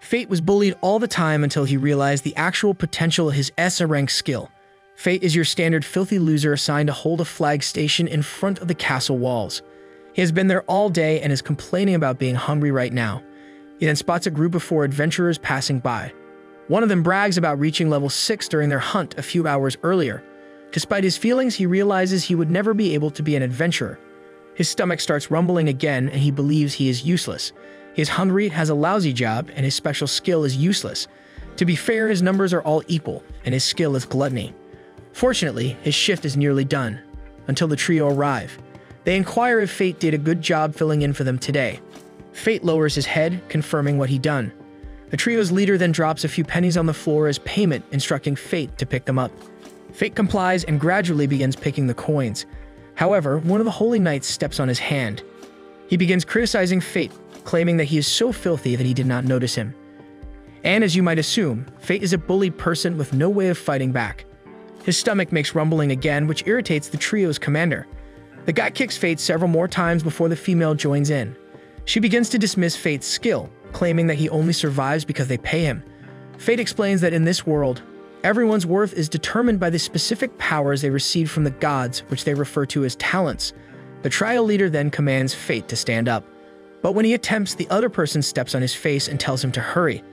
Fate was bullied all the time until he realized the actual potential of his S-rank skill. Fate is your standard filthy loser assigned to hold a flag station in front of the castle walls. He has been there all day and is complaining about being hungry right now. He then spots a group of 4 adventurers passing by. One of them brags about reaching level 6 during their hunt a few hours earlier. Despite his feelings, he realizes he would never be able to be an adventurer. His stomach starts rumbling again and he believes he is useless. He is hungry, has a lousy job, and his special skill is useless. To be fair, his numbers are all equal, and his skill is gluttony. Fortunately, his shift is nearly done, until the trio arrive. They inquire if Fate did a good job filling in for them today. Fate lowers his head, confirming what he'd done. The trio's leader then drops a few pennies on the floor as payment, instructing Fate to pick them up. Fate complies and gradually begins picking the coins. However, one of the holy knights steps on his hand. He begins criticizing Fate, claiming that he is so filthy that he did not notice him. And as you might assume, Fate is a bullied person with no way of fighting back. His stomach makes rumbling again, which irritates the trio's commander. The guy kicks Fate several more times before the female joins in. She begins to dismiss Fate's skill, claiming that he only survives because they pay him. Fate explains that in this world, everyone's worth is determined by the specific powers they receive from the gods, which they refer to as talents. The trio leader then commands Fate to stand up. But when he attempts, the other person steps on his face and tells him to hurry.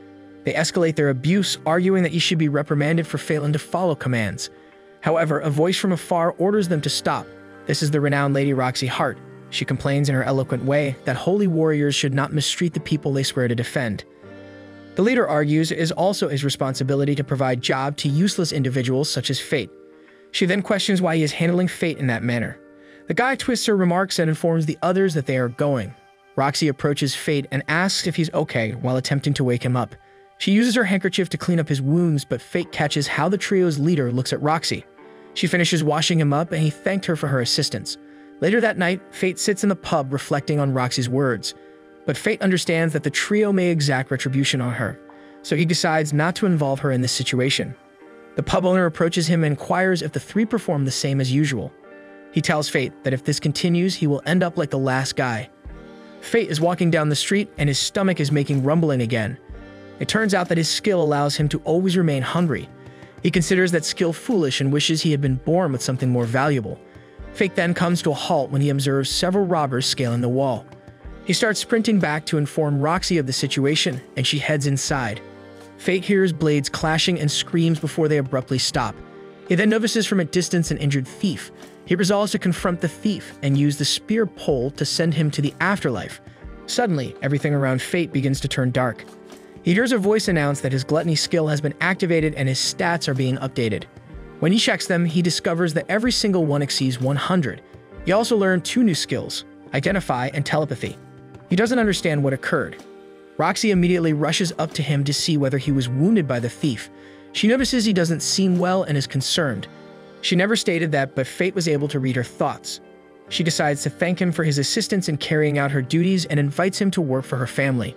They escalate their abuse, arguing that he should be reprimanded for failing to follow commands. However, a voice from afar orders them to stop. This is the renowned Lady Roxy Hart. She complains in her eloquent way that holy warriors should not mistreat the people they swear to defend. The leader argues it is also his responsibility to provide job to useless individuals such as Fate. She then questions why he is handling Fate in that manner. The guy twists her remarks and informs the others that they are going. Roxy approaches Fate and asks if he's okay while attempting to wake him up. She uses her handkerchief to clean up his wounds, but Fate catches how the trio's leader looks at Roxy. She finishes washing him up and he thanked her for her assistance. Later that night, Fate sits in the pub reflecting on Roxy's words. But Fate understands that the trio may exact retribution on her, so he decides not to involve her in this situation. The pub owner approaches him and inquires if the 3 perform the same as usual. He tells Fate that if this continues, he will end up like the last guy. Fate is walking down the street and his stomach is making rumbling again. It turns out that his skill allows him to always remain hungry. He considers that skill foolish and wishes he had been born with something more valuable. Fate then comes to a halt when he observes several robbers scaling the wall. He starts sprinting back to inform Roxy of the situation, and she heads inside. Fate hears blades clashing and screams before they abruptly stop. He then notices from a distance an injured thief. He resolves to confront the thief and use the spear pole to send him to the afterlife. Suddenly, everything around Fate begins to turn dark. He hears a voice announce that his gluttony skill has been activated and his stats are being updated. When he checks them, he discovers that every single one exceeds 100. He also learned 2 new skills, identify and telepathy. He doesn't understand what occurred. Roxy immediately rushes up to him to see whether he was wounded by the thief. She notices he doesn't seem well and is concerned. She never stated that, but Fate was able to read her thoughts. She decides to thank him for his assistance in carrying out her duties and invites him to work for her family.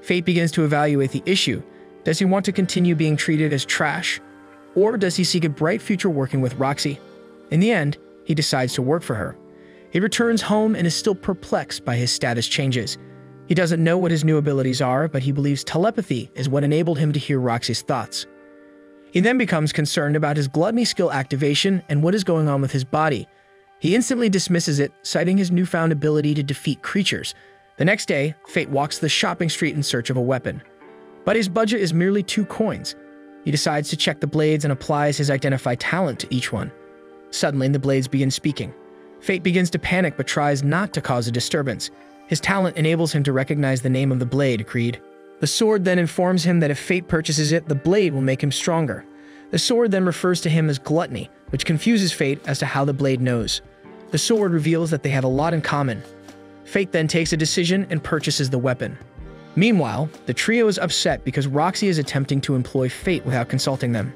Fate begins to evaluate the issue. Does he want to continue being treated as trash? Or does he seek a bright future working with Roxy? In the end, he decides to work for her. He returns home and is still perplexed by his status changes. He doesn't know what his new abilities are, but he believes telepathy is what enabled him to hear Roxy's thoughts. He then becomes concerned about his gluttony skill activation and what is going on with his body. He instantly dismisses it, citing his newfound ability to defeat creatures. The next day, Fate walks the shopping street in search of a weapon. But his budget is merely 2 coins. He decides to check the blades and applies his identify talent to each one. Suddenly, the blades begin speaking. Fate begins to panic but tries not to cause a disturbance. His talent enables him to recognize the name of the blade, Creed. The sword then informs him that if Fate purchases it, the blade will make him stronger. The sword then refers to him as gluttony, which confuses Fate as to how the blade knows. The sword reveals that they have a lot in common. Fate then takes a decision and purchases the weapon. Meanwhile, the trio is upset because Roxy is attempting to employ Fate without consulting them.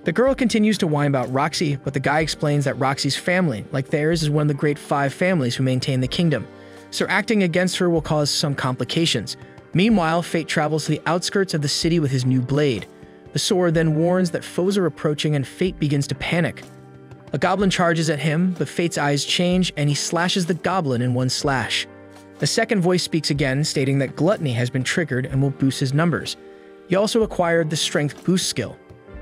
The girl continues to whine about Roxy, but the guy explains that Roxy's family, like theirs, is one of the great 5 families who maintain the kingdom, so acting against her will cause some complications. Meanwhile, Fate travels to the outskirts of the city with his new blade. The sword then warns that foes are approaching and Fate begins to panic. A goblin charges at him, but Fate's eyes change and he slashes the goblin in one slash. The second voice speaks again, stating that gluttony has been triggered and will boost his numbers. He also acquired the Strength Boost skill.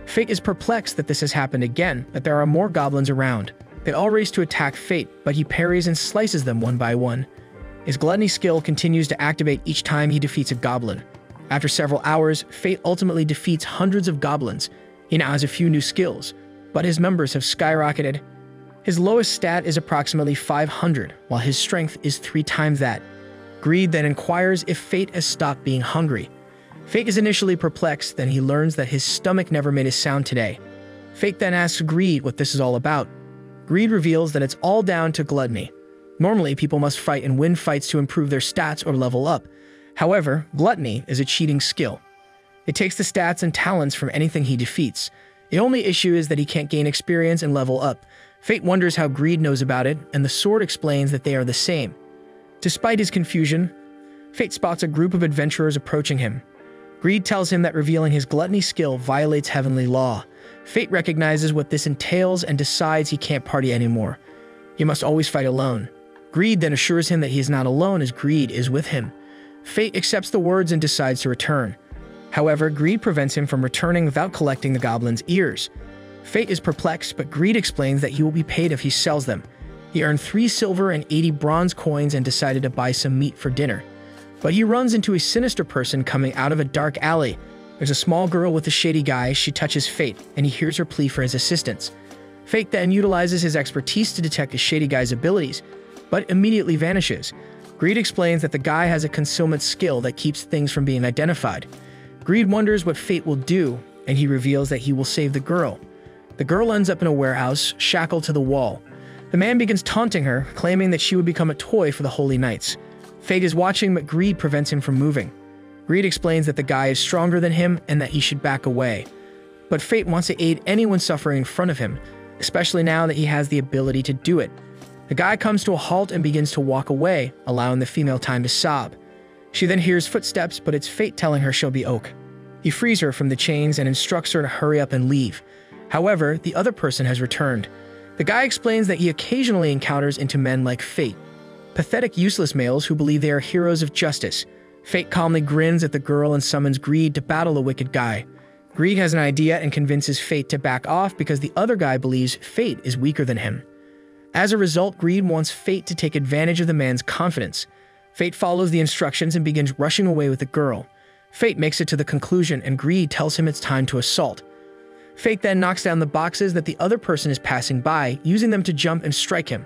Fate is perplexed that this has happened again, that there are more goblins around. They all race to attack Fate, but he parries and slices them one by one. His Gluttony skill continues to activate each time he defeats a goblin. After several hours, Fate ultimately defeats hundreds of goblins. He now has a few new skills, but his numbers have skyrocketed. His lowest stat is approximately 500, while his strength is 3 times that. Greed then inquires if Fate has stopped being hungry. Fate is initially perplexed, then he learns that his stomach never made a sound today. Fate then asks Greed what this is all about. Greed reveals that it's all down to gluttony. Normally, people must fight and win fights to improve their stats or level up. However, gluttony is a cheating skill. It takes the stats and talents from anything he defeats. The only issue is that he can't gain experience and level up. Fate wonders how Greed knows about it, and the sword explains that they are the same. Despite his confusion, Fate spots a group of adventurers approaching him. Greed tells him that revealing his gluttony skill violates heavenly law. Fate recognizes what this entails and decides he can't party anymore. He must always fight alone. Greed then assures him that he is not alone as Greed is with him. Fate accepts the words and decides to return. However, Greed prevents him from returning without collecting the goblin's ears. Fate is perplexed, but Greed explains that he will be paid if he sells them. He earned 3 silver and 80 bronze coins and decided to buy some meat for dinner. But he runs into a sinister person coming out of a dark alley. There's a small girl with a shady guy. She touches Fate, and he hears her plea for his assistance. Fate then utilizes his expertise to detect the shady guy's abilities, but immediately vanishes. Greed explains that the guy has a concealment skill that keeps things from being identified. Greed wonders what Fate will do, and he reveals that he will save the girl. The girl ends up in a warehouse, shackled to the wall. The man begins taunting her, claiming that she would become a toy for the Holy Knights. Fate is watching, but Greed prevents him from moving. Greed explains that the guy is stronger than him and that he should back away. But Fate wants to aid anyone suffering in front of him, especially now that he has the ability to do it. The guy comes to a halt and begins to walk away, allowing the female time to sob. She then hears footsteps, but it's Fate telling her she'll be okay. He frees her from the chains and instructs her to hurry up and leave. However, the other person has returned. The guy explains that he occasionally encounters into men like Fate, pathetic, useless males who believe they are heroes of justice. Fate calmly grins at the girl and summons Greed to battle the wicked guy. Greed has an idea and convinces Fate to back off because the other guy believes Fate is weaker than him. As a result, Greed wants Fate to take advantage of the man's confidence. Fate follows the instructions and begins rushing away with the girl. Fate makes it to the conclusion, and Greed tells him it's time to assault. Fate then knocks down the boxes that the other person is passing by, using them to jump and strike him.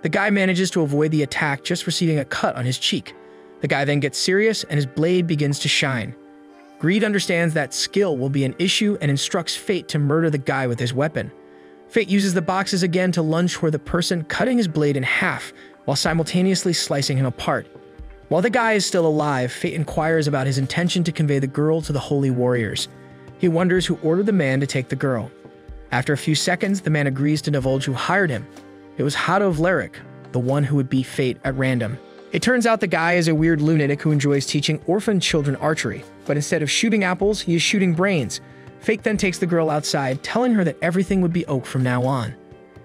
The guy manages to avoid the attack, just receiving a cut on his cheek. The guy then gets serious, and his blade begins to shine. Greed understands that skill will be an issue and instructs Fate to murder the guy with his weapon. Fate uses the boxes again to lunge toward the person, cutting his blade in half, while simultaneously slicing him apart. While the guy is still alive, Fate inquires about his intention to convey the girl to the holy warriors. He wonders who ordered the man to take the girl. After a few seconds, the man agrees to divulge who hired him. It was Hado of Lyric, the one who would beat Fate at random. It turns out the guy is a weird lunatic who enjoys teaching orphan children archery, but instead of shooting apples, he is shooting brains. Fate then takes the girl outside, telling her that everything would be okay from now on.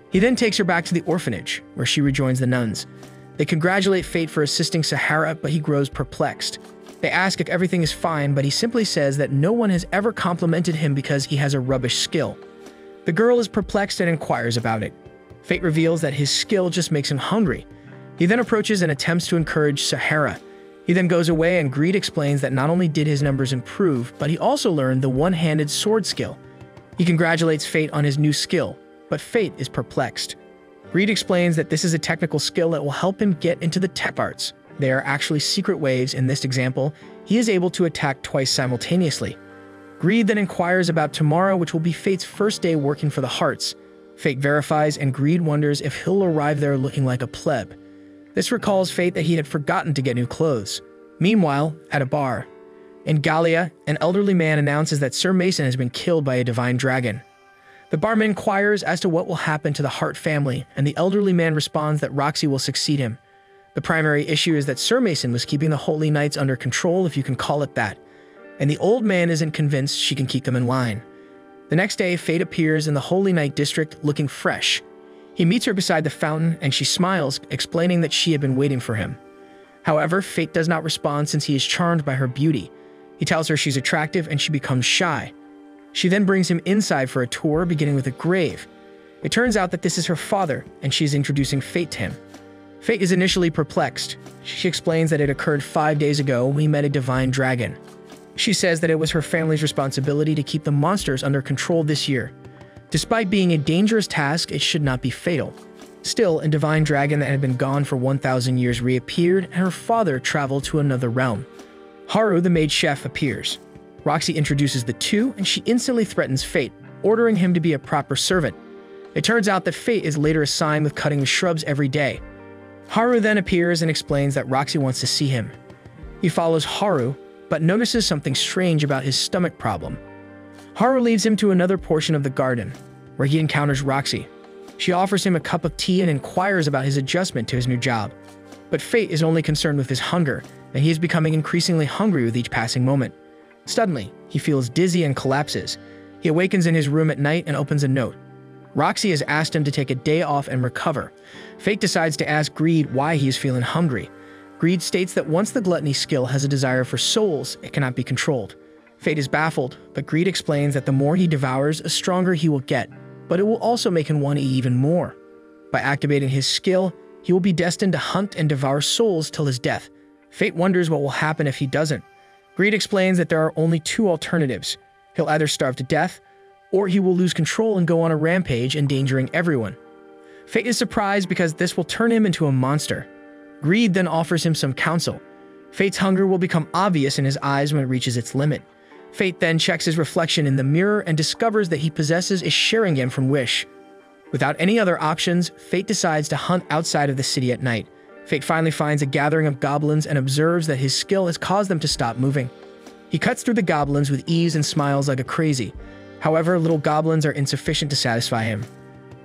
He then takes her back to the orphanage, where she rejoins the nuns. They congratulate Fate for assisting Sahara, but he grows perplexed. They ask if everything is fine, but he simply says that no one has ever complimented him because he has a rubbish skill. The girl is perplexed and inquires about it. Fate reveals that his skill just makes him hungry. He then approaches and attempts to encourage Sahara. He then goes away, and Greed explains that not only did his numbers improve, but he also learned the one-handed sword skill. He congratulates Fate on his new skill, but Fate is perplexed. Greed explains that this is a technical skill that will help him get into the tech arts. They are actually secret waves. In this example, he is able to attack twice simultaneously. Greed then inquires about tomorrow, which will be Fate's first day working for the Hearts. Fate verifies, and Greed wonders if he'll arrive there looking like a pleb. This recalls Fate that he had forgotten to get new clothes. Meanwhile, at a bar in Gallia, an elderly man announces that Sir Mason has been killed by a divine dragon. The barman inquires as to what will happen to the Hart family, and the elderly man responds that Roxy will succeed him. The primary issue is that Sir Mason was keeping the Holy Knights under control, if you can call it that, and the old man isn't convinced she can keep them in line. The next day, Fate appears in the Holy Knight district looking fresh. He meets her beside the fountain, and she smiles, explaining that she had been waiting for him. However, Fate does not respond since he is charmed by her beauty. He tells her she's attractive and she becomes shy. She then brings him inside for a tour, beginning with a grave. It turns out that this is her father, and she's introducing Fate to him. Fate is initially perplexed. She explains that it occurred 5 days ago when he met a divine dragon. She says that it was her family's responsibility to keep the monsters under control this year. Despite being a dangerous task, it should not be fatal. Still, a divine dragon that had been gone for 1,000 years reappeared, and her father traveled to another realm. Haru, the maid chef, appears. Roxy introduces the two, and she instantly threatens Fate, ordering him to be a proper servant. It turns out that Fate is later assigned with cutting the shrubs every day. Haru then appears and explains that Roxy wants to see him. He follows Haru, but notices something strange about his stomach problem. Haru leads him to another portion of the garden, where he encounters Roxy. She offers him a cup of tea and inquires about his adjustment to his new job. But Fate is only concerned with his hunger, and he is becoming increasingly hungry with each passing moment. Suddenly, he feels dizzy and collapses. He awakens in his room at night and opens a note. Roxy has asked him to take a day off and recover. Fate decides to ask Greed why he is feeling hungry. Greed states that once the gluttony skill has a desire for souls, it cannot be controlled. Fate is baffled, but Greed explains that the more he devours, the stronger he will get, but it will also make him want to eat even more. By activating his skill, he will be destined to hunt and devour souls till his death. Fate wonders what will happen if he doesn't. Greed explains that there are only two alternatives. He'll either starve to death, or he will lose control and go on a rampage, endangering everyone. Fate is surprised because this will turn him into a monster. Greed then offers him some counsel. Fate's hunger will become obvious in his eyes when it reaches its limit. Fate then checks his reflection in the mirror and discovers that he possesses a Sharingan from Wish. Without any other options, Fate decides to hunt outside of the city at night. Fate finally finds a gathering of goblins and observes that his skill has caused them to stop moving. He cuts through the goblins with ease and smiles like a crazy. However, little goblins are insufficient to satisfy him.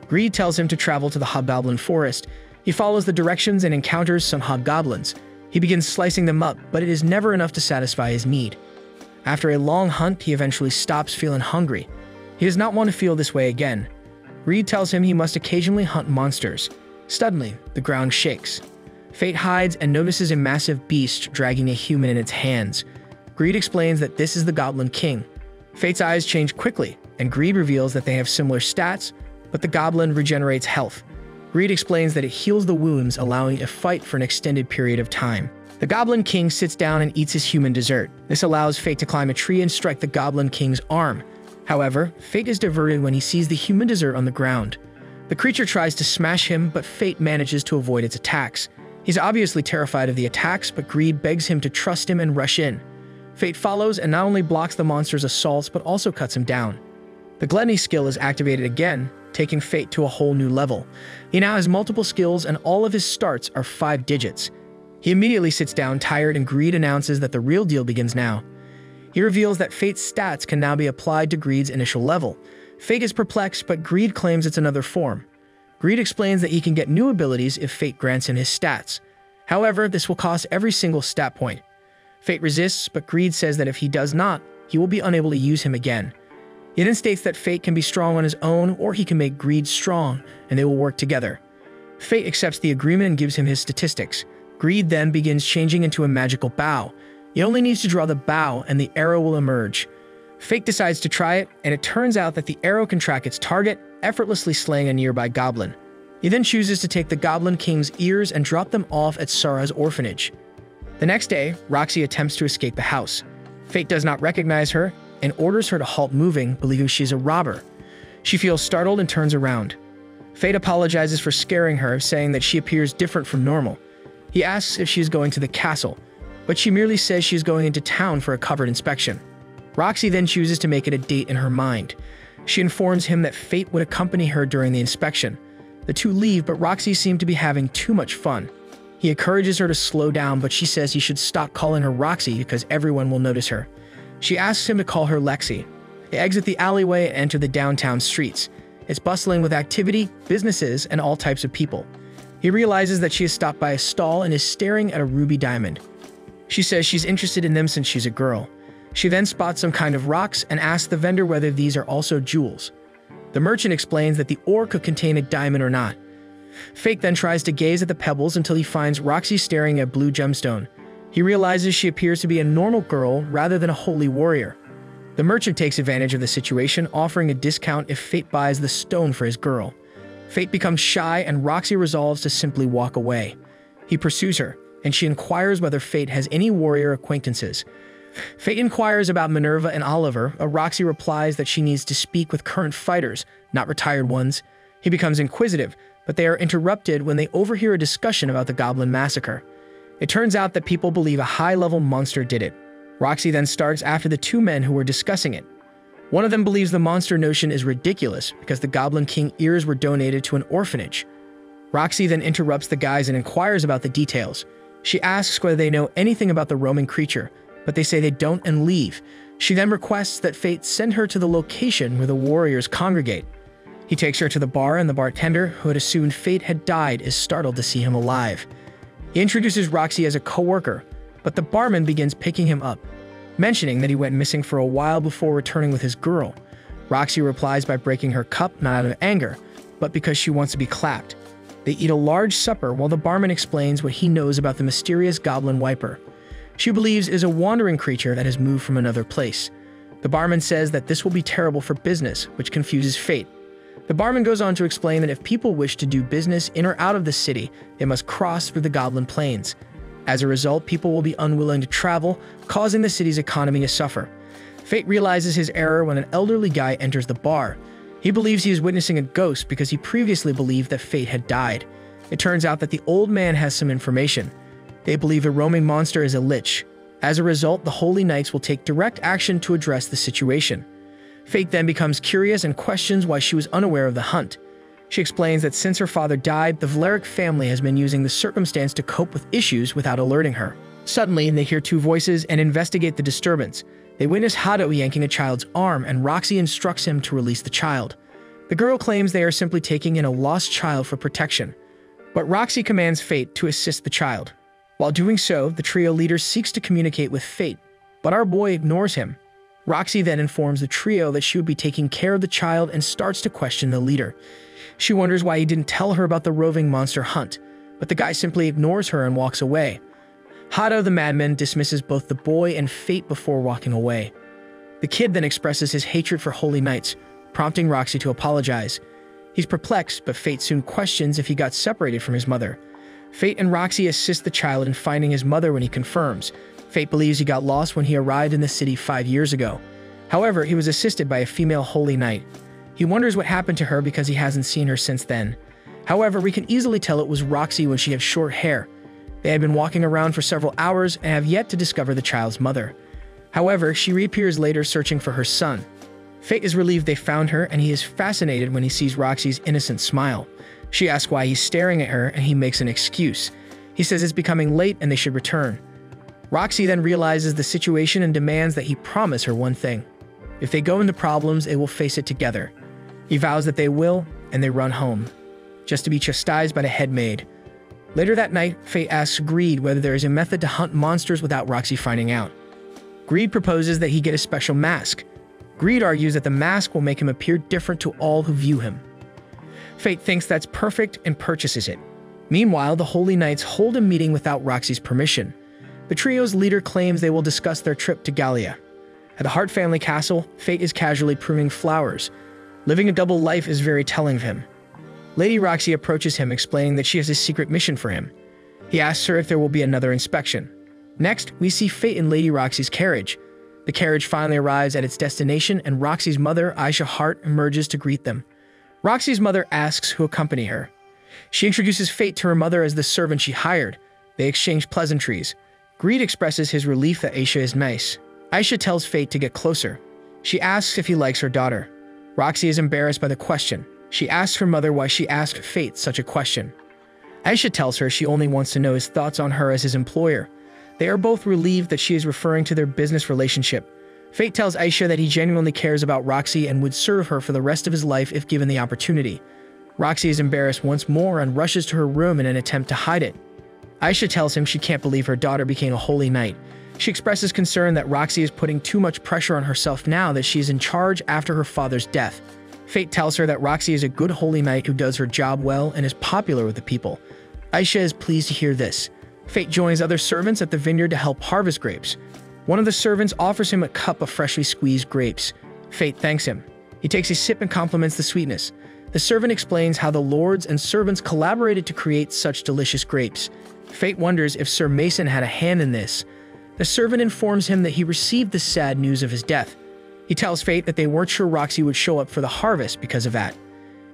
Greed tells him to travel to the hobgoblin forest. He follows the directions and encounters some hobgoblins. He begins slicing them up, but it is never enough to satisfy his need. After a long hunt, he eventually stops feeling hungry. He does not want to feel this way again. Greed tells him he must occasionally hunt monsters. Suddenly, the ground shakes. Fate hides and notices a massive beast dragging a human in its hands. Greed explains that this is the Goblin King. Fate's eyes change quickly, and Greed reveals that they have similar stats, but the goblin regenerates health. Greed explains that it heals the wounds, allowing it to fight for an extended period of time. The Goblin King sits down and eats his human dessert. This allows Fate to climb a tree and strike the Goblin King's arm. However, Fate is diverted when he sees the human dessert on the ground. The creature tries to smash him, but Fate manages to avoid its attacks. He's obviously terrified of the attacks, but Greed begs him to trust him and rush in. Fate follows and not only blocks the monster's assaults, but also cuts him down. The Gluttony skill is activated again, taking Fate to a whole new level. He now has multiple skills and all of his starts are 5 digits. He immediately sits down tired and Greed announces that the real deal begins now. He reveals that Fate's stats can now be applied to Greed's initial level. Fate is perplexed, but Greed claims it's another form. Greed explains that he can get new abilities if Fate grants him his stats. However, this will cost every single stat point. Fate resists, but Greed says that if he does not, he will be unable to use him again. He then states that Fate can be strong on his own, or he can make Greed strong, and they will work together. Fate accepts the agreement and gives him his statistics. Greed then begins changing into a magical bow. He only needs to draw the bow, and the arrow will emerge. Fate decides to try it, and it turns out that the arrow can track its target, effortlessly slaying a nearby goblin. He then chooses to take the Goblin King's ears and drop them off at Sara's orphanage. The next day, Roxy attempts to escape the house. Fate does not recognize her and orders her to halt moving, believing she's a robber. She feels startled and turns around. Fate apologizes for scaring her, saying that she appears different from normal. He asks if she is going to the castle, but she merely says she is going into town for a covered inspection. Roxy then chooses to make it a date in her mind. She informs him that Fate would accompany her during the inspection. The two leave, but Roxy seems to be having too much fun. He encourages her to slow down, but she says he should stop calling her Roxy because everyone will notice her. She asks him to call her Lexi. They exit the alleyway and enter the downtown streets. It's bustling with activity, businesses, and all types of people. He realizes that she is stopped by a stall and is staring at a ruby diamond. She says she's interested in them since she's a girl. She then spots some kind of rocks and asks the vendor whether these are also jewels. The merchant explains that the ore could contain a diamond or not. Fate then tries to gaze at the pebbles until he finds Roxy staring at a blue gemstone. He realizes she appears to be a normal girl rather than a holy warrior. The merchant takes advantage of the situation, offering a discount if Fate buys the stone for his girl. Fate becomes shy and Roxy resolves to simply walk away. He pursues her, and she inquires whether Fate has any warrior acquaintances. Fate inquires about Minerva and Oliver, but Roxy replies that she needs to speak with current fighters, not retired ones. He becomes inquisitive, but they are interrupted when they overhear a discussion about the Goblin Massacre. It turns out that people believe a high-level monster did it. Roxy then starts after the two men who were discussing it. One of them believes the monster notion is ridiculous because the Goblin King ears were donated to an orphanage. Roxy then interrupts the guys and inquires about the details. She asks whether they know anything about the roaming creature, but they say they don't and leave. She then requests that Fate send her to the location where the warriors congregate. He takes her to the bar, and the bartender, who had assumed Fate had died, is startled to see him alive. He introduces Roxy as a co-worker, but the barman begins picking him up, mentioning that he went missing for a while before returning with his girl. Roxy replies by breaking her cup, not out of anger, but because she wants to be clapped. They eat a large supper while the barman explains what he knows about the mysterious Goblin Wiper. She believes is a wandering creature that has moved from another place. The barman says that this will be terrible for business, which confuses Fate. The barman goes on to explain that if people wish to do business in or out of the city, they must cross through the Goblin Plains. As a result, people will be unwilling to travel, causing the city's economy to suffer. Fate realizes his error when an elderly guy enters the bar. He believes he is witnessing a ghost because he previously believed that Fate had died. It turns out that the old man has some information. They believe the roaming monster is a lich. As a result, the Holy Knights will take direct action to address the situation. Fate then becomes curious and questions why she was unaware of the hunt. She explains that since her father died, the Valeric family has been using the circumstance to cope with issues without alerting her. Suddenly, they hear two voices and investigate the disturbance. They witness Hado yanking a child's arm, and Roxy instructs him to release the child. The girl claims they are simply taking in a lost child for protection, but Roxy commands Fate to assist the child. While doing so, the trio leader seeks to communicate with Fate, but our boy ignores him. Roxy then informs the trio that she would be taking care of the child and starts to question the leader. She wonders why he didn't tell her about the roving monster hunt, but the guy simply ignores her and walks away. Hado the madman dismisses both the boy and Fate before walking away. The kid then expresses his hatred for Holy Knights, prompting Roxy to apologize. He's perplexed, but Fate soon questions if he got separated from his mother. Fate and Roxy assist the child in finding his mother when he confirms. Fate believes he got lost when he arrived in the city 5 years ago. However, he was assisted by a female Holy Knight. He wonders what happened to her because he hasn't seen her since then. However, we can easily tell it was Roxy when she had short hair. They had been walking around for several hours and have yet to discover the child's mother. However, she reappears later searching for her son. Fate is relieved they found her, and he is fascinated when he sees Roxy's innocent smile. She asks why he's staring at her, and he makes an excuse. He says it's becoming late and they should return. Roxy then realizes the situation and demands that he promise her one thing. If they go into problems, they will face it together. He vows that they will, and they run home, just to be chastised by the head maid. Later that night, Fate asks Greed whether there is a method to hunt monsters without Roxy finding out. Greed proposes that he get a special mask. Greed argues that the mask will make him appear different to all who view him. Fate thinks that's perfect and purchases it. Meanwhile, the Holy Knights hold a meeting without Roxy's permission. The trio's leader claims they will discuss their trip to Gallia. At the Hart family castle, Fate is casually pruning flowers. Living a double life is very telling of him. Lady Roxy approaches him, explaining that she has a secret mission for him. He asks her if there will be another inspection. Next, we see Fate in Lady Roxy's carriage. The carriage finally arrives at its destination, and Roxy's mother, Aisha Hart, emerges to greet them. Roxy's mother asks who accompany her. She introduces Fate to her mother as the servant she hired. They exchange pleasantries. Greed expresses his relief that Aisha is nice. Aisha tells Fate to get closer. She asks if he likes her daughter. Roxy is embarrassed by the question. She asks her mother why she asked Fate such a question. Aisha tells her she only wants to know his thoughts on her as his employer. They are both relieved that she is referring to their business relationship. Fate tells Aisha that he genuinely cares about Roxy and would serve her for the rest of his life if given the opportunity. Roxy is embarrassed once more and rushes to her room in an attempt to hide it. Aisha tells him she can't believe her daughter became a Holy Knight. She expresses concern that Roxy is putting too much pressure on herself now that she is in charge after her father's death. Fate tells her that Roxy is a good Holy Knight who does her job well and is popular with the people. Aisha is pleased to hear this. Fate joins other servants at the vineyard to help harvest grapes. One of the servants offers him a cup of freshly squeezed grapes. Fate thanks him. He takes a sip and compliments the sweetness. The servant explains how the lords and servants collaborated to create such delicious grapes. Fate wonders if Sir Mason had a hand in this. The servant informs him that he received the sad news of his death. He tells Fate that they weren't sure Roxy would show up for the harvest because of that.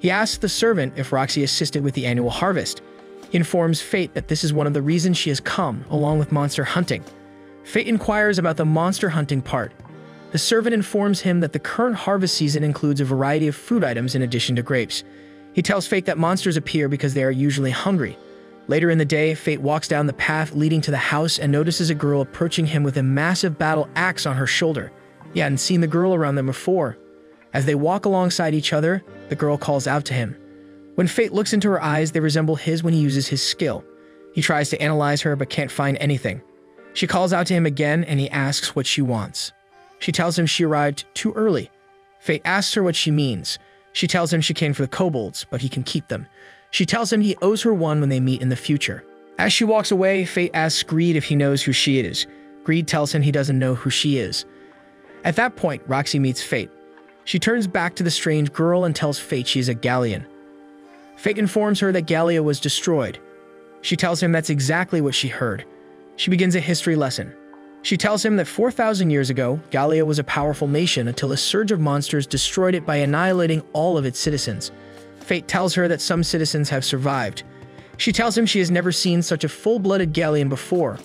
He asks the servant if Roxy assisted with the annual harvest. He informs Fate that this is one of the reasons she has come, along with monster hunting. Fate inquires about the monster hunting part. The servant informs him that the current harvest season includes a variety of food items in addition to grapes. He tells Fate that monsters appear because they are usually hungry. Later in the day, Fate walks down the path leading to the house and notices a girl approaching him with a massive battle axe on her shoulder. He hadn't seen the girl around them before. As they walk alongside each other, the girl calls out to him. When Fate looks into her eyes, they resemble his when he uses his skill. He tries to analyze her but can't find anything. She calls out to him again and he asks what she wants. She tells him she arrived too early. Fate asks her what she means. She tells him she came for the kobolds, but he can keep them. She tells him he owes her one when they meet in the future. As she walks away, Fate asks Greed if he knows who she is. Greed tells him he doesn't know who she is. At that point, Roxy meets Fate. She turns back to the strange girl and tells Fate she is a Galleon. Fate informs her that Gallia was destroyed. She tells him that's exactly what she heard. She begins a history lesson. She tells him that 4,000 years ago, Gallia was a powerful nation until a surge of monsters destroyed it by annihilating all of its citizens. Fate tells her that some citizens have survived. She tells him she has never seen such a full-blooded Galleon before.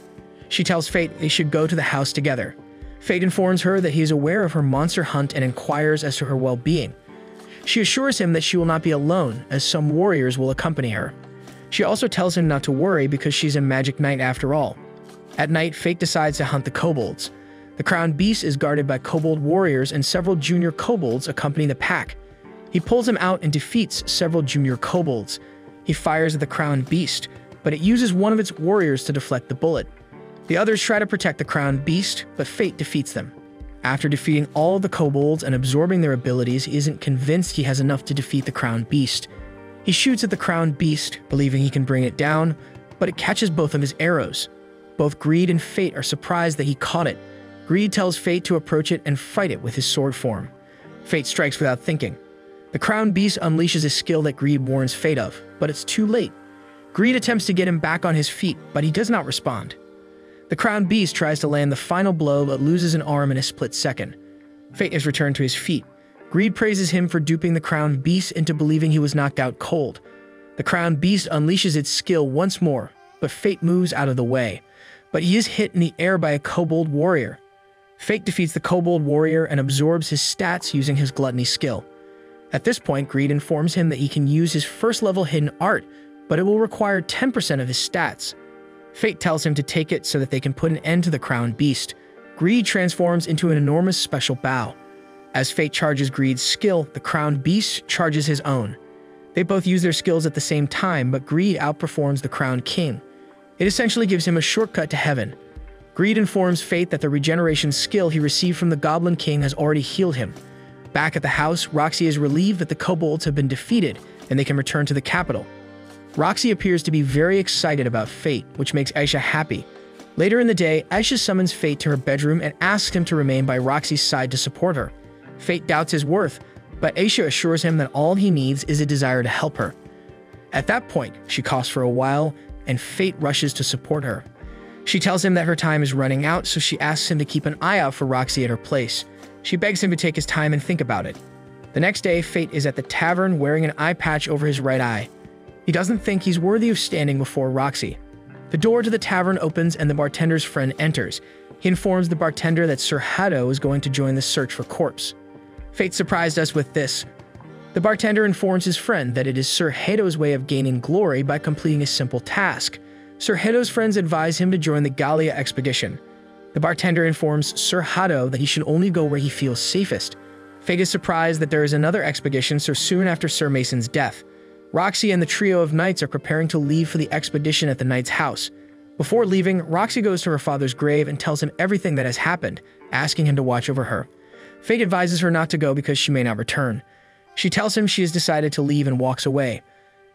She tells Fate they should go to the house together. Fate informs her that he is aware of her monster hunt and inquires as to her well-being. She assures him that she will not be alone, as some warriors will accompany her. She also tells him not to worry because she's a magic knight after all. At night, Fate decides to hunt the kobolds. The crowned beast is guarded by kobold warriors and several junior kobolds accompany the pack. He pulls him out and defeats several junior kobolds. He fires at the crowned beast, but it uses one of its warriors to deflect the bullet. The others try to protect the crowned beast, but Fate defeats them. After defeating all of the kobolds and absorbing their abilities, he isn't convinced he has enough to defeat the crowned beast. He shoots at the crowned beast, believing he can bring it down, but it catches both of his arrows. Both Greed and Fate are surprised that he caught it. Greed tells Fate to approach it and fight it with his sword form. Fate strikes without thinking. The crowned beast unleashes a skill that Greed warns Fate of, but it's too late. Greed attempts to get him back on his feet, but he does not respond. The crowned beast tries to land the final blow but loses an arm in a split second. Fate is returned to his feet. Greed praises him for duping the crowned beast into believing he was knocked out cold. The crowned beast unleashes its skill once more, but Fate moves out of the way. But he is hit in the air by a kobold warrior. Fate defeats the kobold warrior and absorbs his stats using his gluttony skill. At this point, Greed informs him that he can use his first-level hidden art, but it will require 10% of his stats. Fate tells him to take it so that they can put an end to the crowned beast. Greed transforms into an enormous special bow. As Fate charges Greed's skill, the crowned beast charges his own. They both use their skills at the same time, but Greed outperforms the crowned king. It essentially gives him a shortcut to heaven. Greed informs Fate that the regeneration skill he received from the Goblin King has already healed him. Back at the house, Roxy is relieved that the kobolds have been defeated and they can return to the capital. Roxy appears to be very excited about Fate, which makes Aisha happy. Later in the day, Aisha summons Fate to her bedroom and asks him to remain by Roxy's side to support her. Fate doubts his worth, but Aisha assures him that all he needs is a desire to help her. At that point, she coughs for a while, and Fate rushes to support her. She tells him that her time is running out, so she asks him to keep an eye out for Roxy at her place. She begs him to take his time and think about it. The next day, Fate is at the tavern wearing an eye patch over his right eye. He doesn't think he's worthy of standing before Roxy. The door to the tavern opens and the bartender's friend enters. He informs the bartender that Sir Hado is going to join the search for corpse. Fate surprised us with this. The bartender informs his friend that it is Sir Hado's way of gaining glory by completing a simple task. Sir Hado's friends advise him to join the Gallia expedition. The bartender informs Sir Hado that he should only go where he feels safest. Fate is surprised that there is another expedition so soon after Sir Mason's death. Roxy and the trio of knights are preparing to leave for the expedition at the knight's house. Before leaving, Roxy goes to her father's grave and tells him everything that has happened, asking him to watch over her. Fate advises her not to go because she may not return. She tells him she has decided to leave and walks away.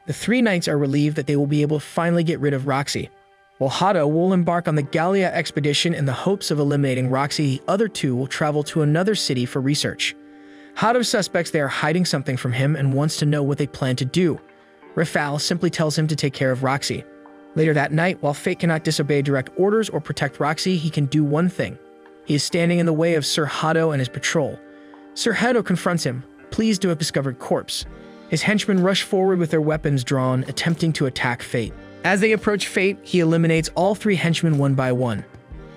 The three knights are relieved that they will be able to finally get rid of Roxy. While Hado will embark on the Gallia expedition in the hopes of eliminating Roxy, the other two will travel to another city for research. Hado suspects they are hiding something from him and wants to know what they plan to do. Rafal simply tells him to take care of Roxy. Later that night, while Fate cannot disobey direct orders or protect Roxy, he can do one thing. He is standing in the way of Sir Hado and his patrol. Sir Hado confronts him, pleased to have discovered corpse. His henchmen rush forward with their weapons drawn, attempting to attack Fate. As they approach Fate, he eliminates all three henchmen one by one.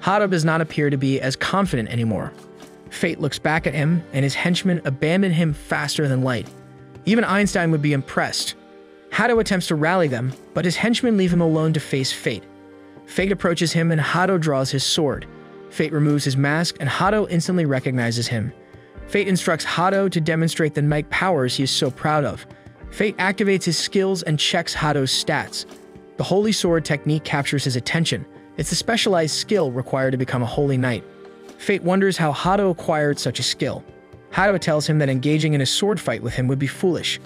Hado does not appear to be as confident anymore. Fate looks back at him, and his henchmen abandon him faster than light. Even Einstein would be impressed. Hado attempts to rally them, but his henchmen leave him alone to face Fate. Fate approaches him, and Hado draws his sword. Fate removes his mask, and Hado instantly recognizes him. Fate instructs Hado to demonstrate the knight powers he is so proud of. Fate activates his skills and checks Hado's stats. The Holy Sword technique captures his attention. It's a specialized skill required to become a Holy Knight. Fate wonders how Hado acquired such a skill. Hado tells him that engaging in a sword fight with him would be foolish.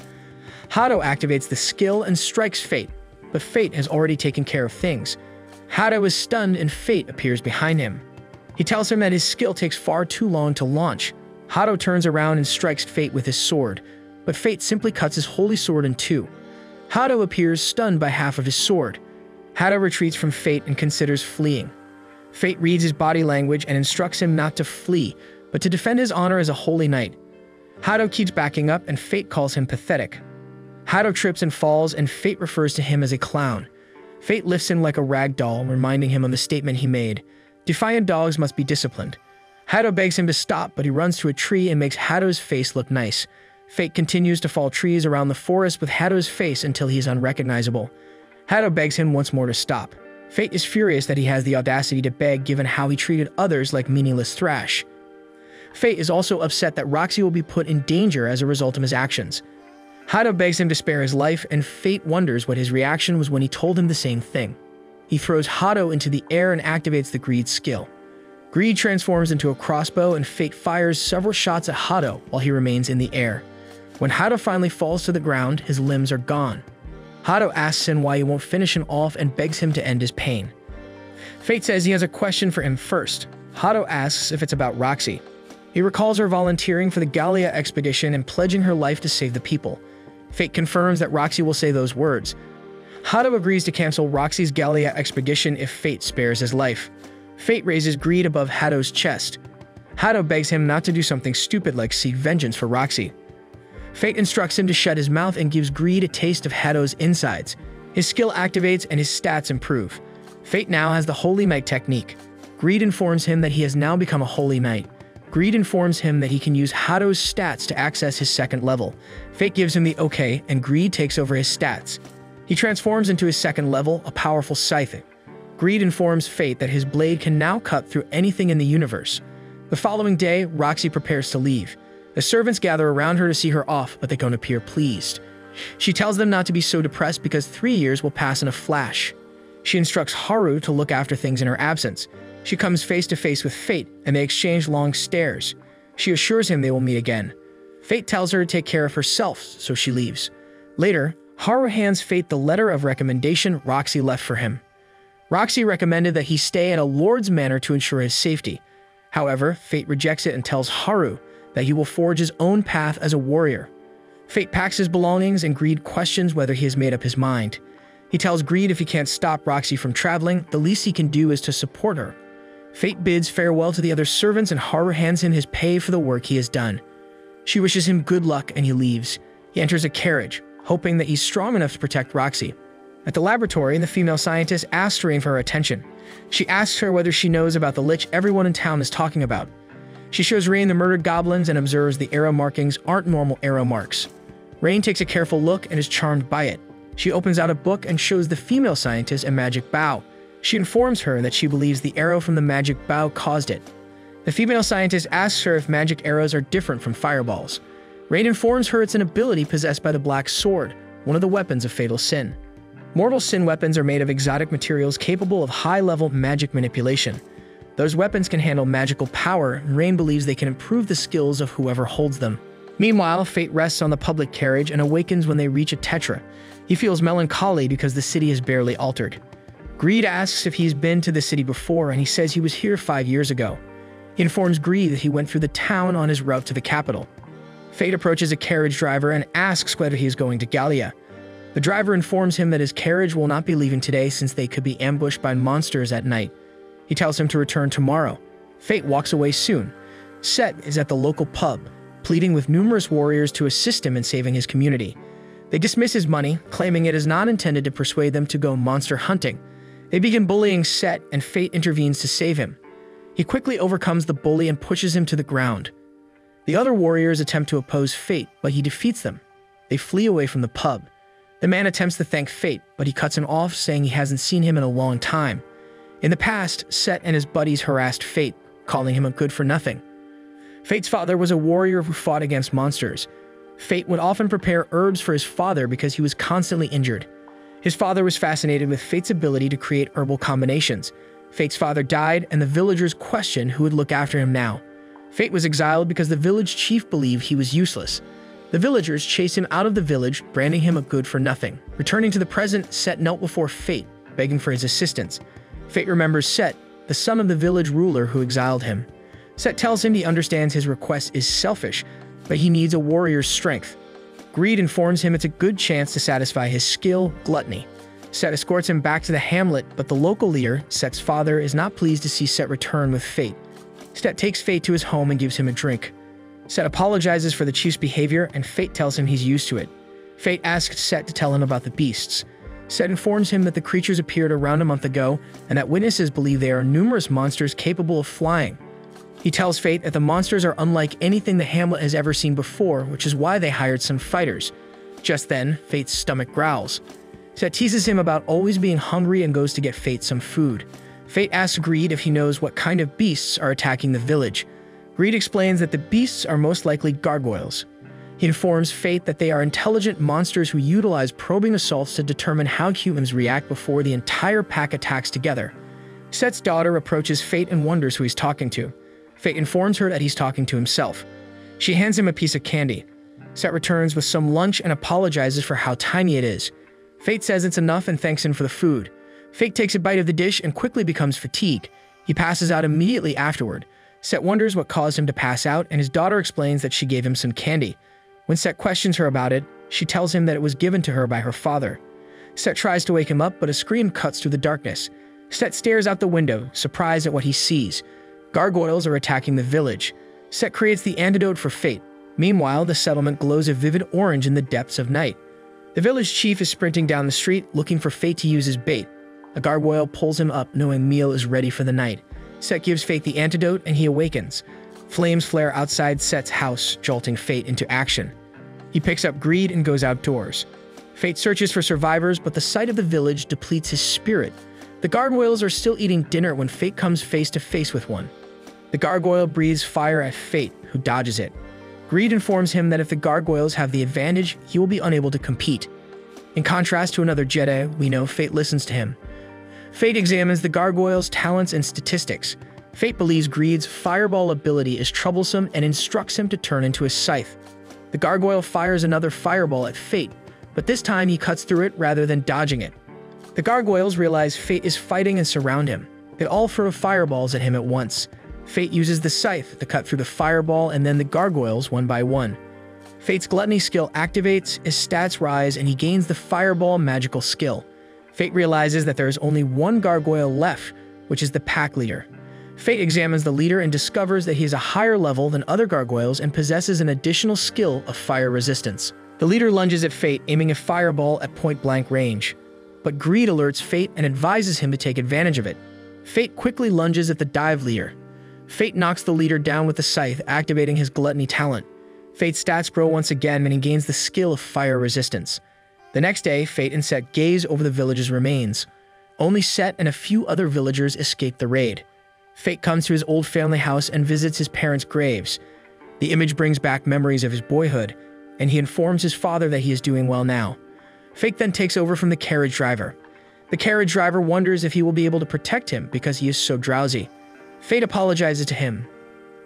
Hado activates the skill and strikes Fate, but Fate has already taken care of things. Hado is stunned and Fate appears behind him. He tells him that his skill takes far too long to launch. Hado turns around and strikes Fate with his sword, but Fate simply cuts his holy sword in two. Hado appears stunned by half of his sword. Hado retreats from Fate and considers fleeing. Fate reads his body language and instructs him not to flee, but to defend his honor as a holy knight. Hado keeps backing up and Fate calls him pathetic. Hado trips and falls and Fate refers to him as a clown. Fate lifts him like a rag doll, reminding him of the statement he made. Defiant dogs must be disciplined. Hado begs him to stop, but he runs to a tree and makes Hado's face look nice. Fate continues to fall trees around the forest with Hado's face until he is unrecognizable. Hado begs him once more to stop. Fate is furious that he has the audacity to beg given how he treated others like meaningless thrash. Fate is also upset that Roxy will be put in danger as a result of his actions. Hado begs him to spare his life, and Fate wonders what his reaction was when he told him the same thing. He throws Hado into the air and activates the Greed skill. Greed transforms into a crossbow, and Fate fires several shots at Hado while he remains in the air. When Hado finally falls to the ground, his limbs are gone. Hado asks him why he won't finish him off and begs him to end his pain. Fate says he has a question for him first. Hado asks if it's about Roxy. He recalls her volunteering for the Gallia expedition and pledging her life to save the people. Fate confirms that Roxy will say those words. Hado agrees to cancel Roxy's Gallia expedition if Fate spares his life. Fate raises Greed above Hado's chest. Hado begs him not to do something stupid like seek vengeance for Roxy. Fate instructs him to shut his mouth and gives Greed a taste of Hado's insides. His skill activates and his stats improve. Fate now has the Holy Knight technique. Greed informs him that he has now become a Holy Knight. Greed informs him that he can use Hado's stats to access his second level. Fate gives him the okay, and Greed takes over his stats. He transforms into his second level, a powerful scythe. Greed informs Fate that his blade can now cut through anything in the universe. The following day, Roxy prepares to leave. The servants gather around her to see her off, but they don't appear pleased. She tells them not to be so depressed because 3 years will pass in a flash. She instructs Haru to look after things in her absence. She comes face to face with Fate, and they exchange long stares. She assures him they will meet again. Fate tells her to take care of herself, so she leaves. Later, Haru hands Fate the letter of recommendation Roxy left for him. Roxy recommended that he stay at a lord's manor to ensure his safety. However, Fate rejects it and tells Haru that he will forge his own path as a warrior. Fate packs his belongings and Greed questions whether he has made up his mind. He tells Greed if he can't stop Roxy from traveling, the least he can do is to support her. Fate bids farewell to the other servants and Haru hands him his pay for the work he has done. She wishes him good luck and he leaves. He enters a carriage, hoping that he's strong enough to protect Roxy. At the laboratory, the female scientist asks Rain for her attention. She asks her whether she knows about the lich everyone in town is talking about. She shows Rain the murdered goblins and observes the arrow markings aren't normal arrow marks. Rain takes a careful look and is charmed by it. She opens out a book and shows the female scientist a magic bow. She informs her that she believes the arrow from the magic bow caused it. The female scientist asks her if magic arrows are different from fireballs. Rain informs her it's an ability possessed by the Black Sword, one of the weapons of fatal sin. Mortal sin weapons are made of exotic materials capable of high-level magic manipulation. Those weapons can handle magical power, and Rain believes they can improve the skills of whoever holds them. Meanwhile, Fate rests on the public carriage and awakens when they reach a tetra. He feels melancholy because the city is barely altered. Greed asks if he's been to the city before, and he says he was here 5 years ago. He informs Greed that he went through the town on his route to the capital. Fate approaches a carriage driver and asks whether he is going to Gallia. The driver informs him that his carriage will not be leaving today since they could be ambushed by monsters at night. He tells him to return tomorrow. Fate walks away soon. Set is at the local pub, pleading with numerous warriors to assist him in saving his community. They dismiss his money, claiming it is not intended to persuade them to go monster hunting. They begin bullying Set, and Fate intervenes to save him. He quickly overcomes the bully and pushes him to the ground. The other warriors attempt to oppose Fate, but he defeats them. They flee away from the pub. The man attempts to thank Fate, but he cuts him off, saying he hasn't seen him in a long time. In the past, Set and his buddies harassed Fate, calling him a good-for-nothing. Fate's father was a warrior who fought against monsters. Fate would often prepare herbs for his father because he was constantly injured. His father was fascinated with Fate's ability to create herbal combinations. Fate's father died, and the villagers questioned who would look after him now. Fate was exiled because the village chief believed he was useless. The villagers chased him out of the village, branding him a good-for-nothing. Returning to the present, Set knelt before Fate, begging for his assistance. Fate remembers Set, the son of the village ruler who exiled him. Set tells him he understands his request is selfish, but he needs a warrior's strength. Greed informs him it's a good chance to satisfy his skill, gluttony. Set escorts him back to the hamlet, but the local leader, Set's father, is not pleased to see Set return with Fate. Set takes Fate to his home and gives him a drink. Set apologizes for the chief's behavior, and Fate tells him he's used to it. Fate asks Set to tell him about the beasts. Set informs him that the creatures appeared around a month ago, and that witnesses believe there are numerous monsters capable of flying. He tells Fate that the monsters are unlike anything the hamlet has ever seen before, which is why they hired some fighters. Just then, Fate's stomach growls. Set teases him about always being hungry and goes to get Fate some food. Fate asks Greed if he knows what kind of beasts are attacking the village. Greed explains that the beasts are most likely gargoyles. He informs Fate that they are intelligent monsters who utilize probing assaults to determine how humans react before the entire pack attacks together. Set's daughter approaches Fate and wonders who he's talking to. Fate informs her that he's talking to himself. She hands him a piece of candy. Set returns with some lunch and apologizes for how tiny it is. Fate says it's enough and thanks him for the food. Fate takes a bite of the dish and quickly becomes fatigued. He passes out immediately afterward. Set wonders what caused him to pass out, and his daughter explains that she gave him some candy. When Set questions her about it, she tells him that it was given to her by her father. Set tries to wake him up, but a scream cuts through the darkness. Set stares out the window, surprised at what he sees. Gargoyles are attacking the village. Set creates the antidote for Fate. Meanwhile, the settlement glows a vivid orange in the depths of night. The village chief is sprinting down the street, looking for Fate to use as bait. A gargoyle pulls him up, knowing meal is ready for the night. Set gives Fate the antidote, and he awakens. Flames flare outside Set's house, jolting Fate into action. He picks up Greed and goes outdoors. Fate searches for survivors, but the sight of the village depletes his spirit. The gargoyles are still eating dinner when Fate comes face to face with one. The gargoyle breathes fire at Fate, who dodges it. Greed informs him that if the gargoyles have the advantage, he will be unable to compete. In contrast to another Jedi, we know Fate listens to him. Fate examines the gargoyles' talents and statistics. Fate believes Greed's fireball ability is troublesome and instructs him to turn into a scythe. The gargoyle fires another fireball at Fate, but this time he cuts through it rather than dodging it. The gargoyles realize Fate is fighting and surround him. They all throw fireballs at him at once. Fate uses the scythe to cut through the fireball and then the gargoyles one by one. Fate's gluttony skill activates, his stats rise, and he gains the fireball magical skill. Fate realizes that there is only one gargoyle left, which is the pack leader. Fate examines the leader and discovers that he is a higher level than other gargoyles and possesses an additional skill of fire resistance. The leader lunges at Fate, aiming a fireball at point-blank range. But Greed alerts Fate and advises him to take advantage of it. Fate quickly lunges at the dive leader. Fate knocks the leader down with the scythe, activating his gluttony talent. Fate's stats grow once again and he gains the skill of fire resistance. The next day, Fate and Set gaze over the village's remains. Only Set and a few other villagers escape the raid. Fate comes to his old family house and visits his parents' graves. The image brings back memories of his boyhood, and he informs his father that he is doing well now. Fate then takes over from the carriage driver. The carriage driver wonders if he will be able to protect him because he is so drowsy. Fate apologizes to him.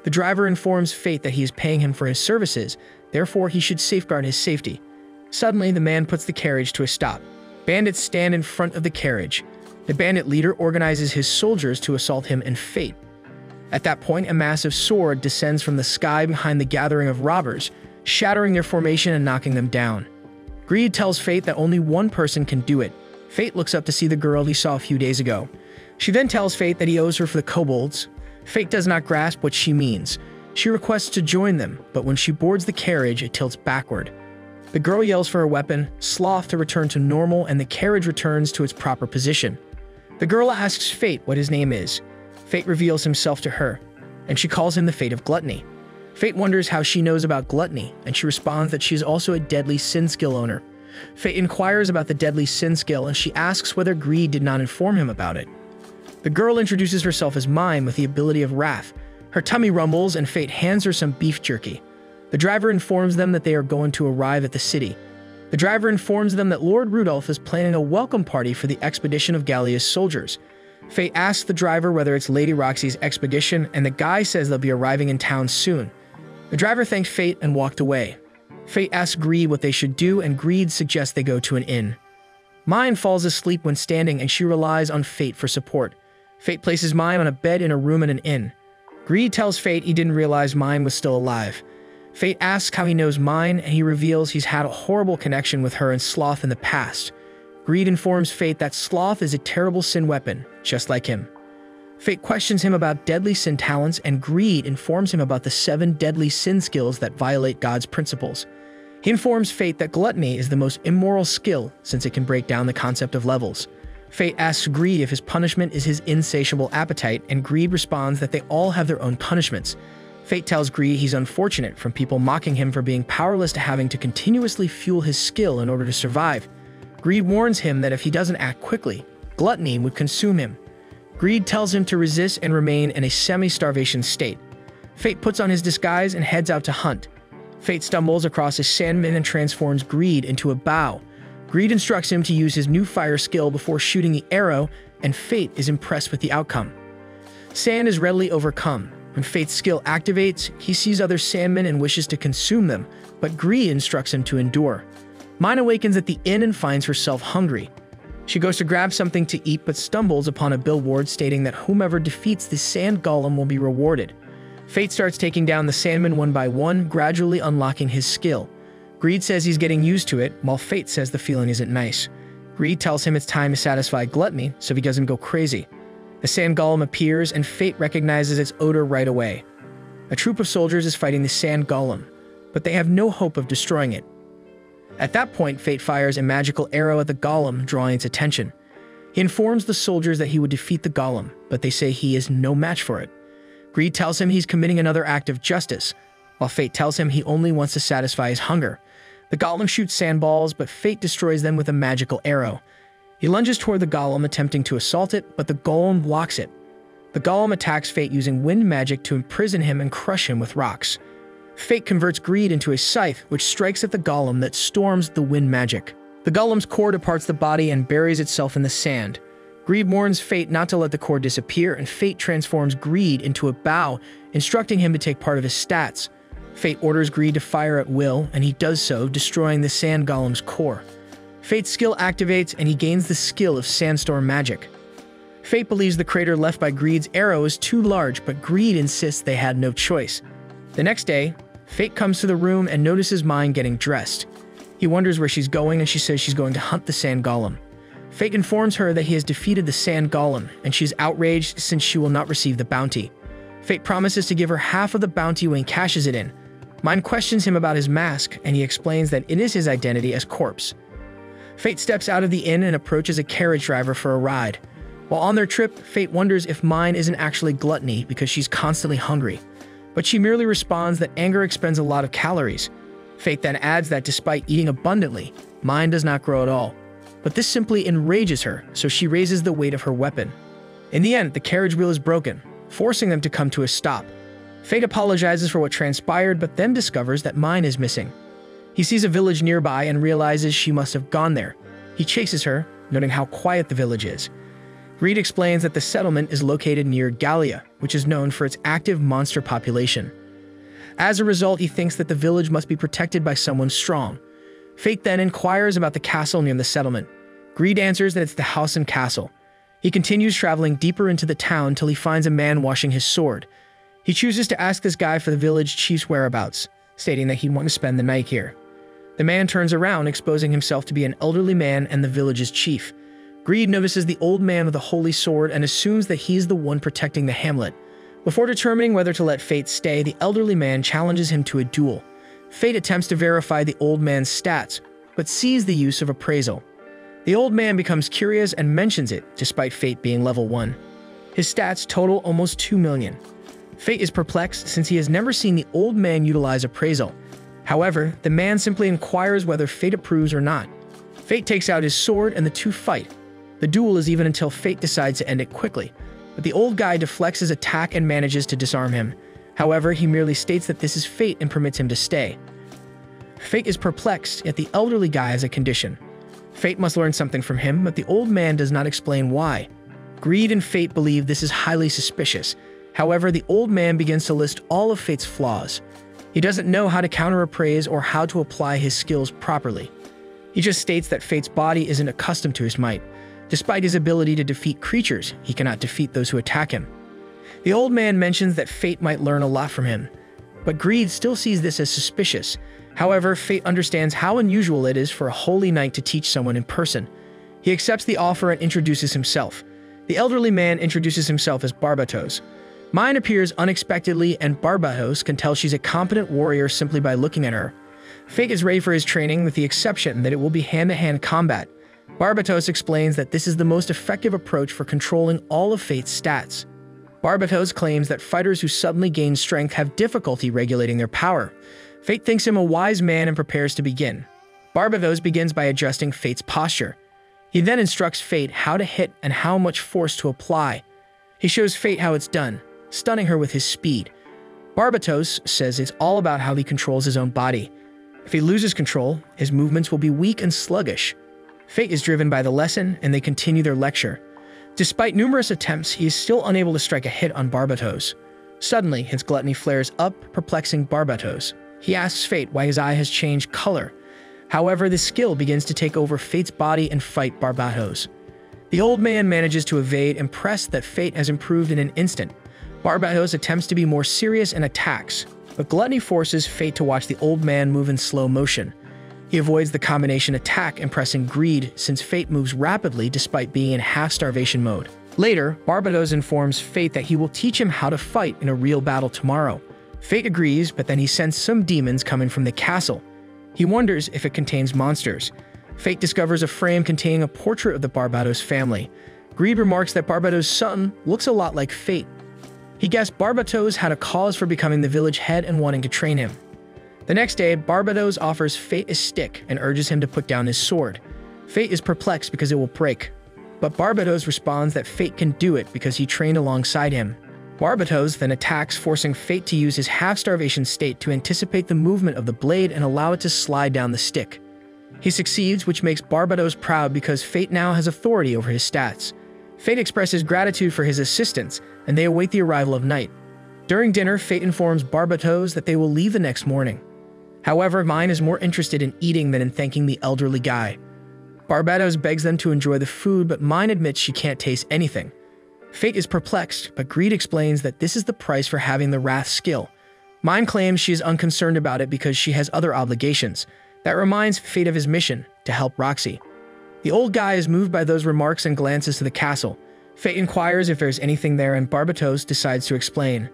The driver informs Fate that he is paying him for his services, therefore he should safeguard his safety. Suddenly, the man puts the carriage to a stop. Bandits stand in front of the carriage. The bandit leader organizes his soldiers to assault him and Fate. At that point, a massive sword descends from the sky behind the gathering of robbers, shattering their formation and knocking them down. Greed tells Fate that only one person can do it. Fate looks up to see the girl he saw a few days ago. She then tells Fate that he owes her for the kobolds. Fate does not grasp what she means. She requests to join them, but when she boards the carriage, it tilts backward. The girl yells for her weapon, Sloth, to return to normal, and the carriage returns to its proper position. The girl asks Fate what his name is. Fate reveals himself to her, and she calls him the Fate of Gluttony. Fate wonders how she knows about gluttony, and she responds that she is also a deadly sin skill owner. Fate inquires about the deadly sin skill, and she asks whether Greed did not inform him about it. The girl introduces herself as Mime with the ability of Wrath. Her tummy rumbles, and Fate hands her some beef jerky. The driver informs them that they are going to arrive at the city. The driver informs them that Lord Rudolph is planning a welcome party for the expedition of Gallia's soldiers. Fate asks the driver whether it's Lady Roxy's expedition, and the guy says they'll be arriving in town soon. The driver thanked Fate and walked away. Fate asks Greed what they should do, and Greed suggests they go to an inn. Mime falls asleep when standing, and she relies on Fate for support. Fate places Mime on a bed in a room in an inn. Greed tells Fate he didn't realize Mime was still alive. Fate asks how he knows Mime, and he reveals he's had a horrible connection with her and Sloth in the past. Greed informs Fate that Sloth is a terrible sin weapon, just like him. Fate questions him about deadly sin talents, and Greed informs him about the 7 deadly sin skills that violate God's principles. He informs Fate that gluttony is the most immoral skill since it can break down the concept of levels. Fate asks Greed if his punishment is his insatiable appetite, and Greed responds that they all have their own punishments. Fate tells Greed he's unfortunate from people mocking him for being powerless to having to continuously fuel his skill in order to survive. Greed warns him that if he doesn't act quickly, gluttony would consume him. Greed tells him to resist and remain in a semi-starvation state. Fate puts on his disguise and heads out to hunt. Fate stumbles across a sandman and transforms Greed into a bow. Greed instructs him to use his new fire skill before shooting the arrow, and Fate is impressed with the outcome. Sand is readily overcome. When Fate's skill activates, he sees other sandmen and wishes to consume them, but Greed instructs him to endure. Mine awakens at the inn and finds herself hungry. She goes to grab something to eat but stumbles upon a billboard stating that whomever defeats the sand golem will be rewarded. Fate starts taking down the sandmen one by one, gradually unlocking his skill. Greed says he's getting used to it, while Fate says the feeling isn't nice. Greed tells him it's time to satisfy gluttony so he doesn't go crazy. The sand golem appears, and Fate recognizes its odor right away. A troop of soldiers is fighting the sand golem, but they have no hope of destroying it. At that point, Fate fires a magical arrow at the golem, drawing its attention. He informs the soldiers that he would defeat the golem, but they say he is no match for it. Greed tells him he's committing another act of justice, while Fate tells him he only wants to satisfy his hunger. The golem shoots sandballs, but Fate destroys them with a magical arrow. He lunges toward the golem, attempting to assault it, but the golem blocks it. The golem attacks Fate using wind magic to imprison him and crush him with rocks. Fate converts Greed into a scythe, which strikes at the golem that storms the wind magic. The golem's core departs the body and buries itself in the sand. Greed warns Fate not to let the core disappear, and Fate transforms Greed into a bow, instructing him to take part of his stats. Fate orders Greed to fire at will, and he does so, destroying the sand golem's core. Fate's skill activates, and he gains the skill of sandstorm magic. Fate believes the crater left by Greed's arrow is too large, but Greed insists they had no choice. The next day, Fate comes to the room and notices Mine getting dressed. He wonders where she's going, and she says she's going to hunt the sand golem. Fate informs her that he has defeated the sand golem, and she's outraged since she will not receive the bounty. Fate promises to give her half of the bounty when he cashes it in. Mine questions him about his mask, and he explains that it is his identity as Corpse. Fate steps out of the inn and approaches a carriage driver for a ride. While on their trip, Fate wonders if Mine isn't actually gluttony because she's constantly hungry. But she merely responds that anger expends a lot of calories. Fate then adds that despite eating abundantly, Mine does not grow at all. But this simply enrages her, so she raises the weight of her weapon. In the end, the carriage wheel is broken, forcing them to come to a stop. Fate apologizes for what transpired, but then discovers that Mine is missing. He sees a village nearby and realizes she must have gone there. He chases her, noting how quiet the village is. Greed explains that the settlement is located near Gallia, which is known for its active monster population. As a result, he thinks that the village must be protected by someone strong. Fate then inquires about the castle near the settlement. Greed answers that it's the House and Castle. He continues traveling deeper into the town till he finds a man washing his sword. He chooses to ask this guy for the village chief's whereabouts, stating that he'd want to spend the night here. The man turns around, exposing himself to be an elderly man and the village's chief. Greed notices the old man with the holy sword and assumes that he's the one protecting the hamlet. Before determining whether to let Fate stay, the elderly man challenges him to a duel. Fate attempts to verify the old man's stats, but sees the use of appraisal. The old man becomes curious and mentions it, despite Fate being level 1. His stats total almost 2 million. Fate is perplexed since he has never seen the old man utilize appraisal. However, the man simply inquires whether Fate approves or not. Fate takes out his sword and the two fight. The duel is even until Fate decides to end it quickly, but the old guy deflects his attack and manages to disarm him. However, he merely states that this is Fate and permits him to stay. Fate is perplexed, yet the elderly guy has a condition. Fate must learn something from him, but the old man does not explain why. Greed and Fate believe this is highly suspicious. However, the old man begins to list all of Fate's flaws. He doesn't know how to counter-appraise or how to apply his skills properly. He just states that Fate's body isn't accustomed to his might. Despite his ability to defeat creatures, he cannot defeat those who attack him. The old man mentions that Fate might learn a lot from him, but Greed still sees this as suspicious. However, Fate understands how unusual it is for a holy knight to teach someone in person. He accepts the offer and introduces himself. The elderly man introduces himself as Barbatos. Mine appears unexpectedly, and Barbatos can tell she's a competent warrior simply by looking at her. Fate is ready for his training, with the exception that it will be hand-to-hand combat. Barbatos explains that this is the most effective approach for controlling all of Fate's stats. Barbatos claims that fighters who suddenly gain strength have difficulty regulating their power. Fate thinks him a wise man and prepares to begin. Barbatos begins by adjusting Fate's posture. He then instructs Fate how to hit and how much force to apply. He shows Fate how it's done, stunning her with his speed. Barbatos says it's all about how he controls his own body. If he loses control, his movements will be weak and sluggish. Fate is driven by the lesson, and they continue their lecture. Despite numerous attempts, he is still unable to strike a hit on Barbatos. Suddenly, his gluttony flares up, perplexing Barbatos. He asks Fate why his eye has changed color. However, the skill begins to take over Fate's body and fight Barbatos. The old man manages to evade, impressed that Fate has improved in an instant. Barbatos attempts to be more serious and attacks, but gluttony forces Fate to watch the old man move in slow motion. He avoids the combination attack, impressing Greed since Fate moves rapidly despite being in half-starvation mode. Later, Barbatos informs Fate that he will teach him how to fight in a real battle tomorrow. Fate agrees, but then he senses some demons coming from the castle. He wonders if it contains monsters. Fate discovers a frame containing a portrait of the Barbatos family. Greed remarks that Barbatos' son looks a lot like Fate. He guessed Barbatos had a cause for becoming the village head and wanting to train him. The next day, Barbatos offers Fate a stick and urges him to put down his sword. Fate is perplexed because it will break, but Barbatos responds that Fate can do it because he trained alongside him. Barbatos then attacks, forcing Fate to use his half-starvation state to anticipate the movement of the blade and allow it to slide down the stick. He succeeds, which makes Barbatos proud because Fate now has authority over his stats. Fate expresses gratitude for his assistance, and they await the arrival of night. During dinner, Fate informs Barbatos that they will leave the next morning. However, Mine is more interested in eating than in thanking the elderly guy. Barbatos begs them to enjoy the food, but Mine admits she can't taste anything. Fate is perplexed, but Greed explains that this is the price for having the Wrath skill. Mine claims she is unconcerned about it because she has other obligations. That reminds Fate of his mission, to help Roxy. The old guy is moved by those remarks and glances to the castle. Fate inquires if there's anything there, and Barbatos decides to explain.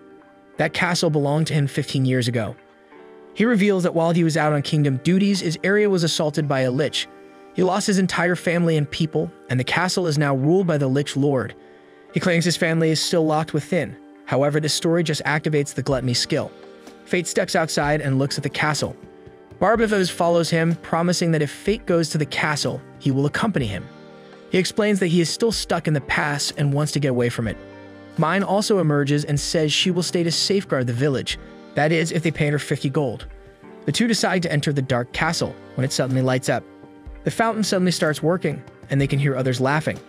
That castle belonged to him 15 years ago. He reveals that while he was out on kingdom duties, his area was assaulted by a lich. He lost his entire family and people, and the castle is now ruled by the Lich Lord. He claims his family is still locked within. However, this story just activates the gluttony skill. Fate steps outside and looks at the castle. Barbatos follows him, promising that if Fate goes to the castle, he will accompany him. He explains that he is still stuck in the past and wants to get away from it. Mine also emerges and says she will stay to safeguard the village. That is, if they pay her 50 gold. The two decide to enter the dark castle when it suddenly lights up. The fountain suddenly starts working, and they can hear others laughing.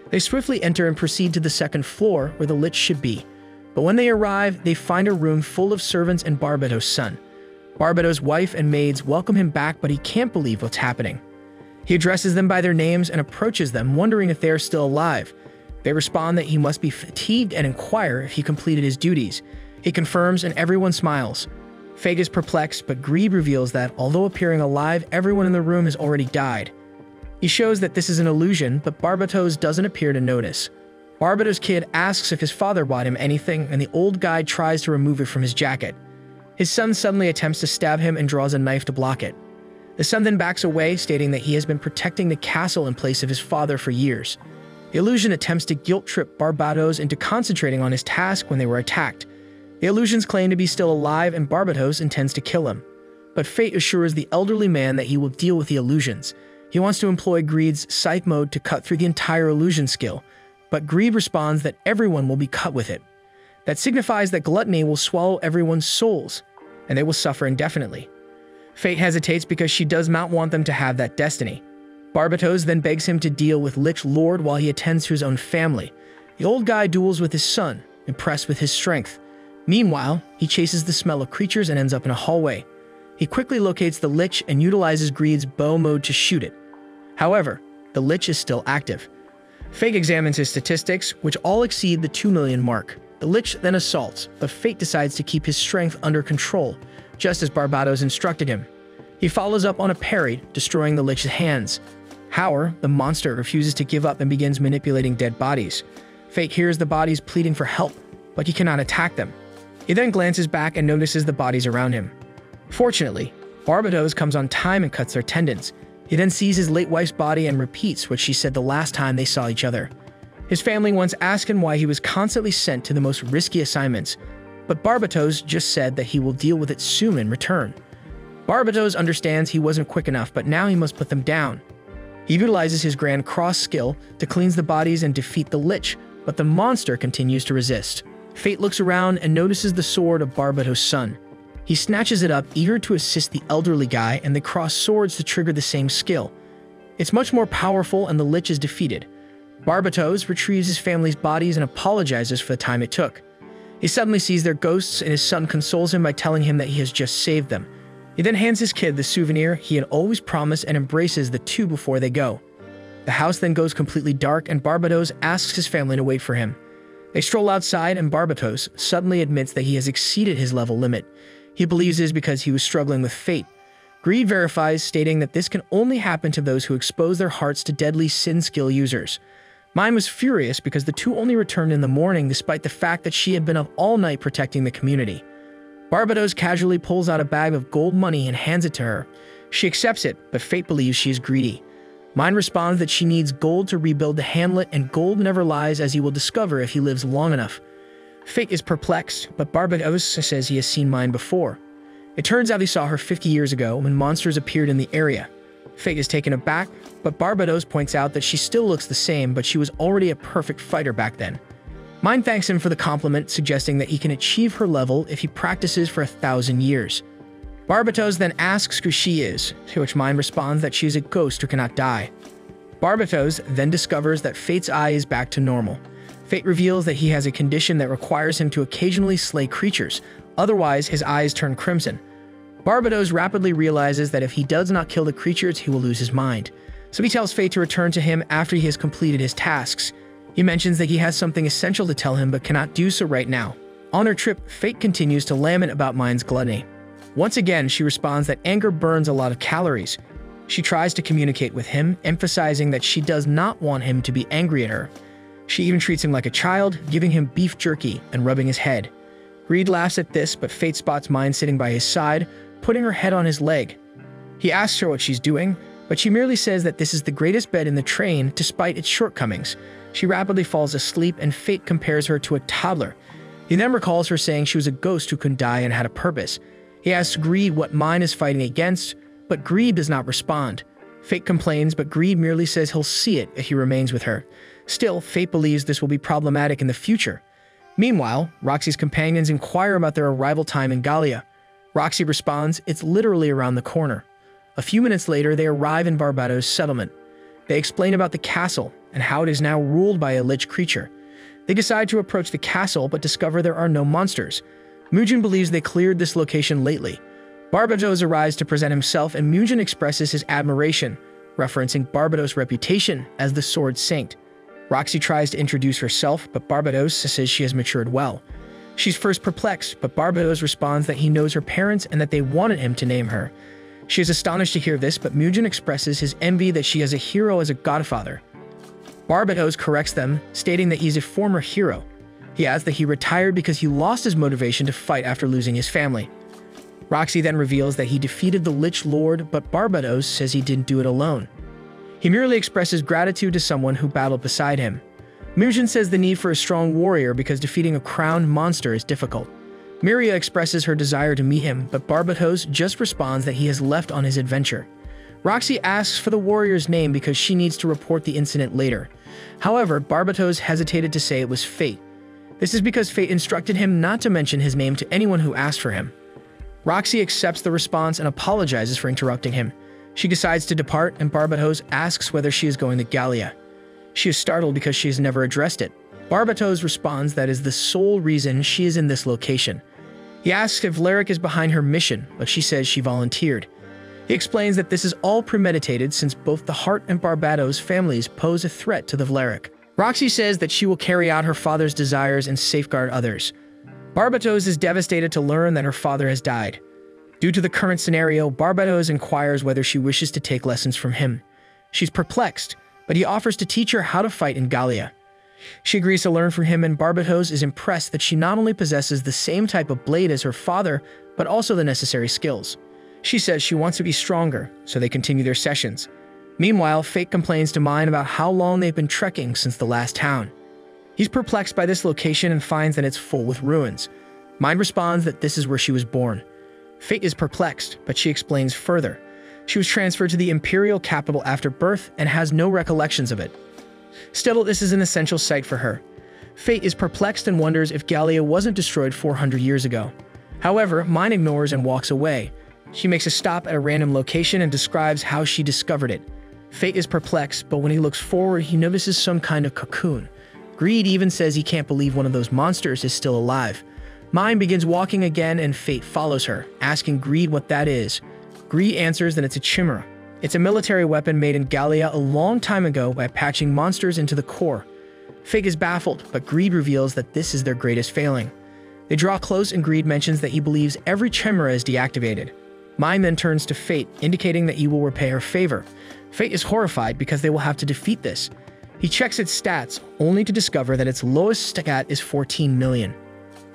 They swiftly enter and proceed to the second floor where the lich should be. But when they arrive, they find a room full of servants and Barbatos' son. Barbatos' wife and maids welcome him back, but he can't believe what's happening. He addresses them by their names and approaches them, wondering if they are still alive. They respond that he must be fatigued and inquire if he completed his duties. He confirms and everyone smiles. Fate is perplexed, but greed reveals that, although appearing alive, everyone in the room has already died. He shows that this is an illusion, but Barbatos doesn't appear to notice. Barbatos' kid asks if his father bought him anything, and the old guy tries to remove it from his jacket. His son suddenly attempts to stab him and draws a knife to block it. The son then backs away, stating that he has been protecting the castle in place of his father for years. The illusion attempts to guilt-trip Barbatos into concentrating on his task when they were attacked. The illusions claim to be still alive, and Barbatos intends to kill him. But fate assures the elderly man that he will deal with the illusions. He wants to employ Greed's Scythe mode to cut through the entire illusion skill, but Greed responds that everyone will be cut with it. That signifies that gluttony will swallow everyone's souls, and they will suffer indefinitely. Fate hesitates because she does not want them to have that destiny. Barbatos then begs him to deal with Lich Lord while he attends to his own family. The old guy duels with his son, impressed with his strength. Meanwhile, he chases the smell of creatures and ends up in a hallway. He quickly locates the Lich and utilizes Greed's bow mode to shoot it. However, the Lich is still active. Fate examines his statistics, which all exceed the 2 million mark. The Lich then assaults, but Fate decides to keep his strength under control, just as Barbatos instructed him. He follows up on a parry, destroying the Lich's hands. However, the monster refuses to give up and begins manipulating dead bodies. Fate hears the bodies pleading for help, but he cannot attack them. He then glances back and notices the bodies around him. Fortunately, Barbatos comes on time and cuts their tendons. He then sees his late wife's body and repeats what she said the last time they saw each other. His family once asked him why he was constantly sent to the most risky assignments, but Barbatos just said that he will deal with it soon in return. Barbatos understands he wasn't quick enough, but now he must put them down. He utilizes his Grand Cross skill to cleanse the bodies and defeat the Lich, but the monster continues to resist. Fate looks around and notices the sword of Barbatos' son. He snatches it up, eager to assist the elderly guy, and they cross swords to trigger the same skill. It's much more powerful, and the Lich is defeated. Barbatos retrieves his family's bodies and apologizes for the time it took. He suddenly sees their ghosts, and his son consoles him by telling him that he has just saved them. He then hands his kid the souvenir he had always promised and embraces the two before they go. The house then goes completely dark, and Barbatos asks his family to wait for him. They stroll outside, and Barbatos suddenly admits that he has exceeded his level limit. He believes it is because he was struggling with fate. Greed verifies, stating that this can only happen to those who expose their hearts to deadly sin skill users. Mine was furious because the two only returned in the morning despite the fact that she had been up all night protecting the community. Barbatos casually pulls out a bag of gold money and hands it to her. She accepts it, but fate believes she is greedy. Mine responds that she needs gold to rebuild the hamlet, and gold never lies, as he will discover if he lives long enough. Fate is perplexed, but Barbatos says he has seen Mine before. It turns out he saw her 50 years ago when monsters appeared in the area. Fate is taken aback, but Barbatos points out that she still looks the same, but she was already a perfect fighter back then. Mine thanks him for the compliment, suggesting that he can achieve her level if he practices for 1,000 years. Barbatos then asks who she is, to which Mine responds that she is a ghost who cannot die. Barbatos then discovers that Fate's eye is back to normal. Fate reveals that he has a condition that requires him to occasionally slay creatures, otherwise his eyes turn crimson. Barbatos rapidly realizes that if he does not kill the creatures, he will lose his mind. So he tells Fate to return to him after he has completed his tasks. He mentions that he has something essential to tell him but cannot do so right now. On her trip, Fate continues to lament about Mine's gluttony. Once again, she responds that anger burns a lot of calories. She tries to communicate with him, emphasizing that she does not want him to be angry at her. She even treats him like a child, giving him beef jerky and rubbing his head. Greed laughs at this, but Fate spots Mine sitting by his side, putting her head on his leg. He asks her what she's doing, but she merely says that this is the greatest bed in the train despite its shortcomings. She rapidly falls asleep, and Fate compares her to a toddler. He then recalls her saying she was a ghost who couldn't die and had a purpose. He asks Greed what Mine is fighting against, but Greed does not respond. Fate complains, but Greed merely says he'll see it if he remains with her. Still, Fate believes this will be problematic in the future. Meanwhile, Roxy's companions inquire about their arrival time in Gallia. Roxy responds, it's literally around the corner. A few minutes later, they arrive in Barbatos' settlement. They explain about the castle and how it is now ruled by a lich creature. They decide to approach the castle, but discover there are no monsters. Mugen believes they cleared this location lately. Barbatos arrives to present himself, and Mugen expresses his admiration, referencing Barbatos' reputation as the Sword Saint. Roxy tries to introduce herself, but Barbados says she has matured well. She's first perplexed, but Barbados responds that he knows her parents and that they wanted him to name her. She is astonished to hear this, but Mujin expresses his envy that she has a hero as a godfather. Barbados corrects them, stating that he's a former hero. He adds that he retired because he lost his motivation to fight after losing his family. Roxy then reveals that he defeated the Lich Lord, but Barbados says he didn't do it alone. He merely expresses gratitude to someone who battled beside him. Mujin says the need for a strong warrior because defeating a crowned monster is difficult. Miria expresses her desire to meet him, but Barbatos just responds that he has left on his adventure. Roxy asks for the warrior's name because she needs to report the incident later. However, Barbatos hesitated to say it was Fate. This is because Fate instructed him not to mention his name to anyone who asked for him. Roxy accepts the response and apologizes for interrupting him. She decides to depart, and Barbatos asks whether she is going to Gallia. She is startled because she has never addressed it. Barbatos responds that is the sole reason she is in this location. He asks if Vlerick is behind her mission, but she says she volunteered. He explains that this is all premeditated since both the Heart and Barbatos families pose a threat to the Vlerick. Roxy says that she will carry out her father's desires and safeguard others. Barbatos is devastated to learn that her father has died. Due to the current scenario, Barbatos inquires whether she wishes to take lessons from him. She's perplexed, but he offers to teach her how to fight in Gallia. She agrees to learn from him, and Barbatos is impressed that she not only possesses the same type of blade as her father, but also the necessary skills. She says she wants to be stronger, so they continue their sessions. Meanwhile, Fate complains to Mine about how long they've been trekking since the last town. He's perplexed by this location and finds that it's full with ruins. Mine responds that this is where she was born. Fate is perplexed, but she explains further. She was transferred to the imperial capital after birth and has no recollections of it. Still, this is an essential site for her. Fate is perplexed and wonders if Gallia wasn't destroyed 400 years ago. However, Mine ignores and walks away. She makes a stop at a random location and describes how she discovered it. Fate is perplexed, but when he looks forward, he notices some kind of cocoon. Greed even says he can't believe one of those monsters is still alive. Mine begins walking again, and Fate follows her, asking Greed what that is. Greed answers that it's a chimera. It's a military weapon made in Gallia a long time ago by patching monsters into the core. Fate is baffled, but Greed reveals that this is their greatest failing. They draw close, and Greed mentions that he believes every chimera is deactivated. Mine then turns to Fate, indicating that he will repay her favor. Fate is horrified because they will have to defeat this. He checks its stats, only to discover that its lowest stat is 14 million.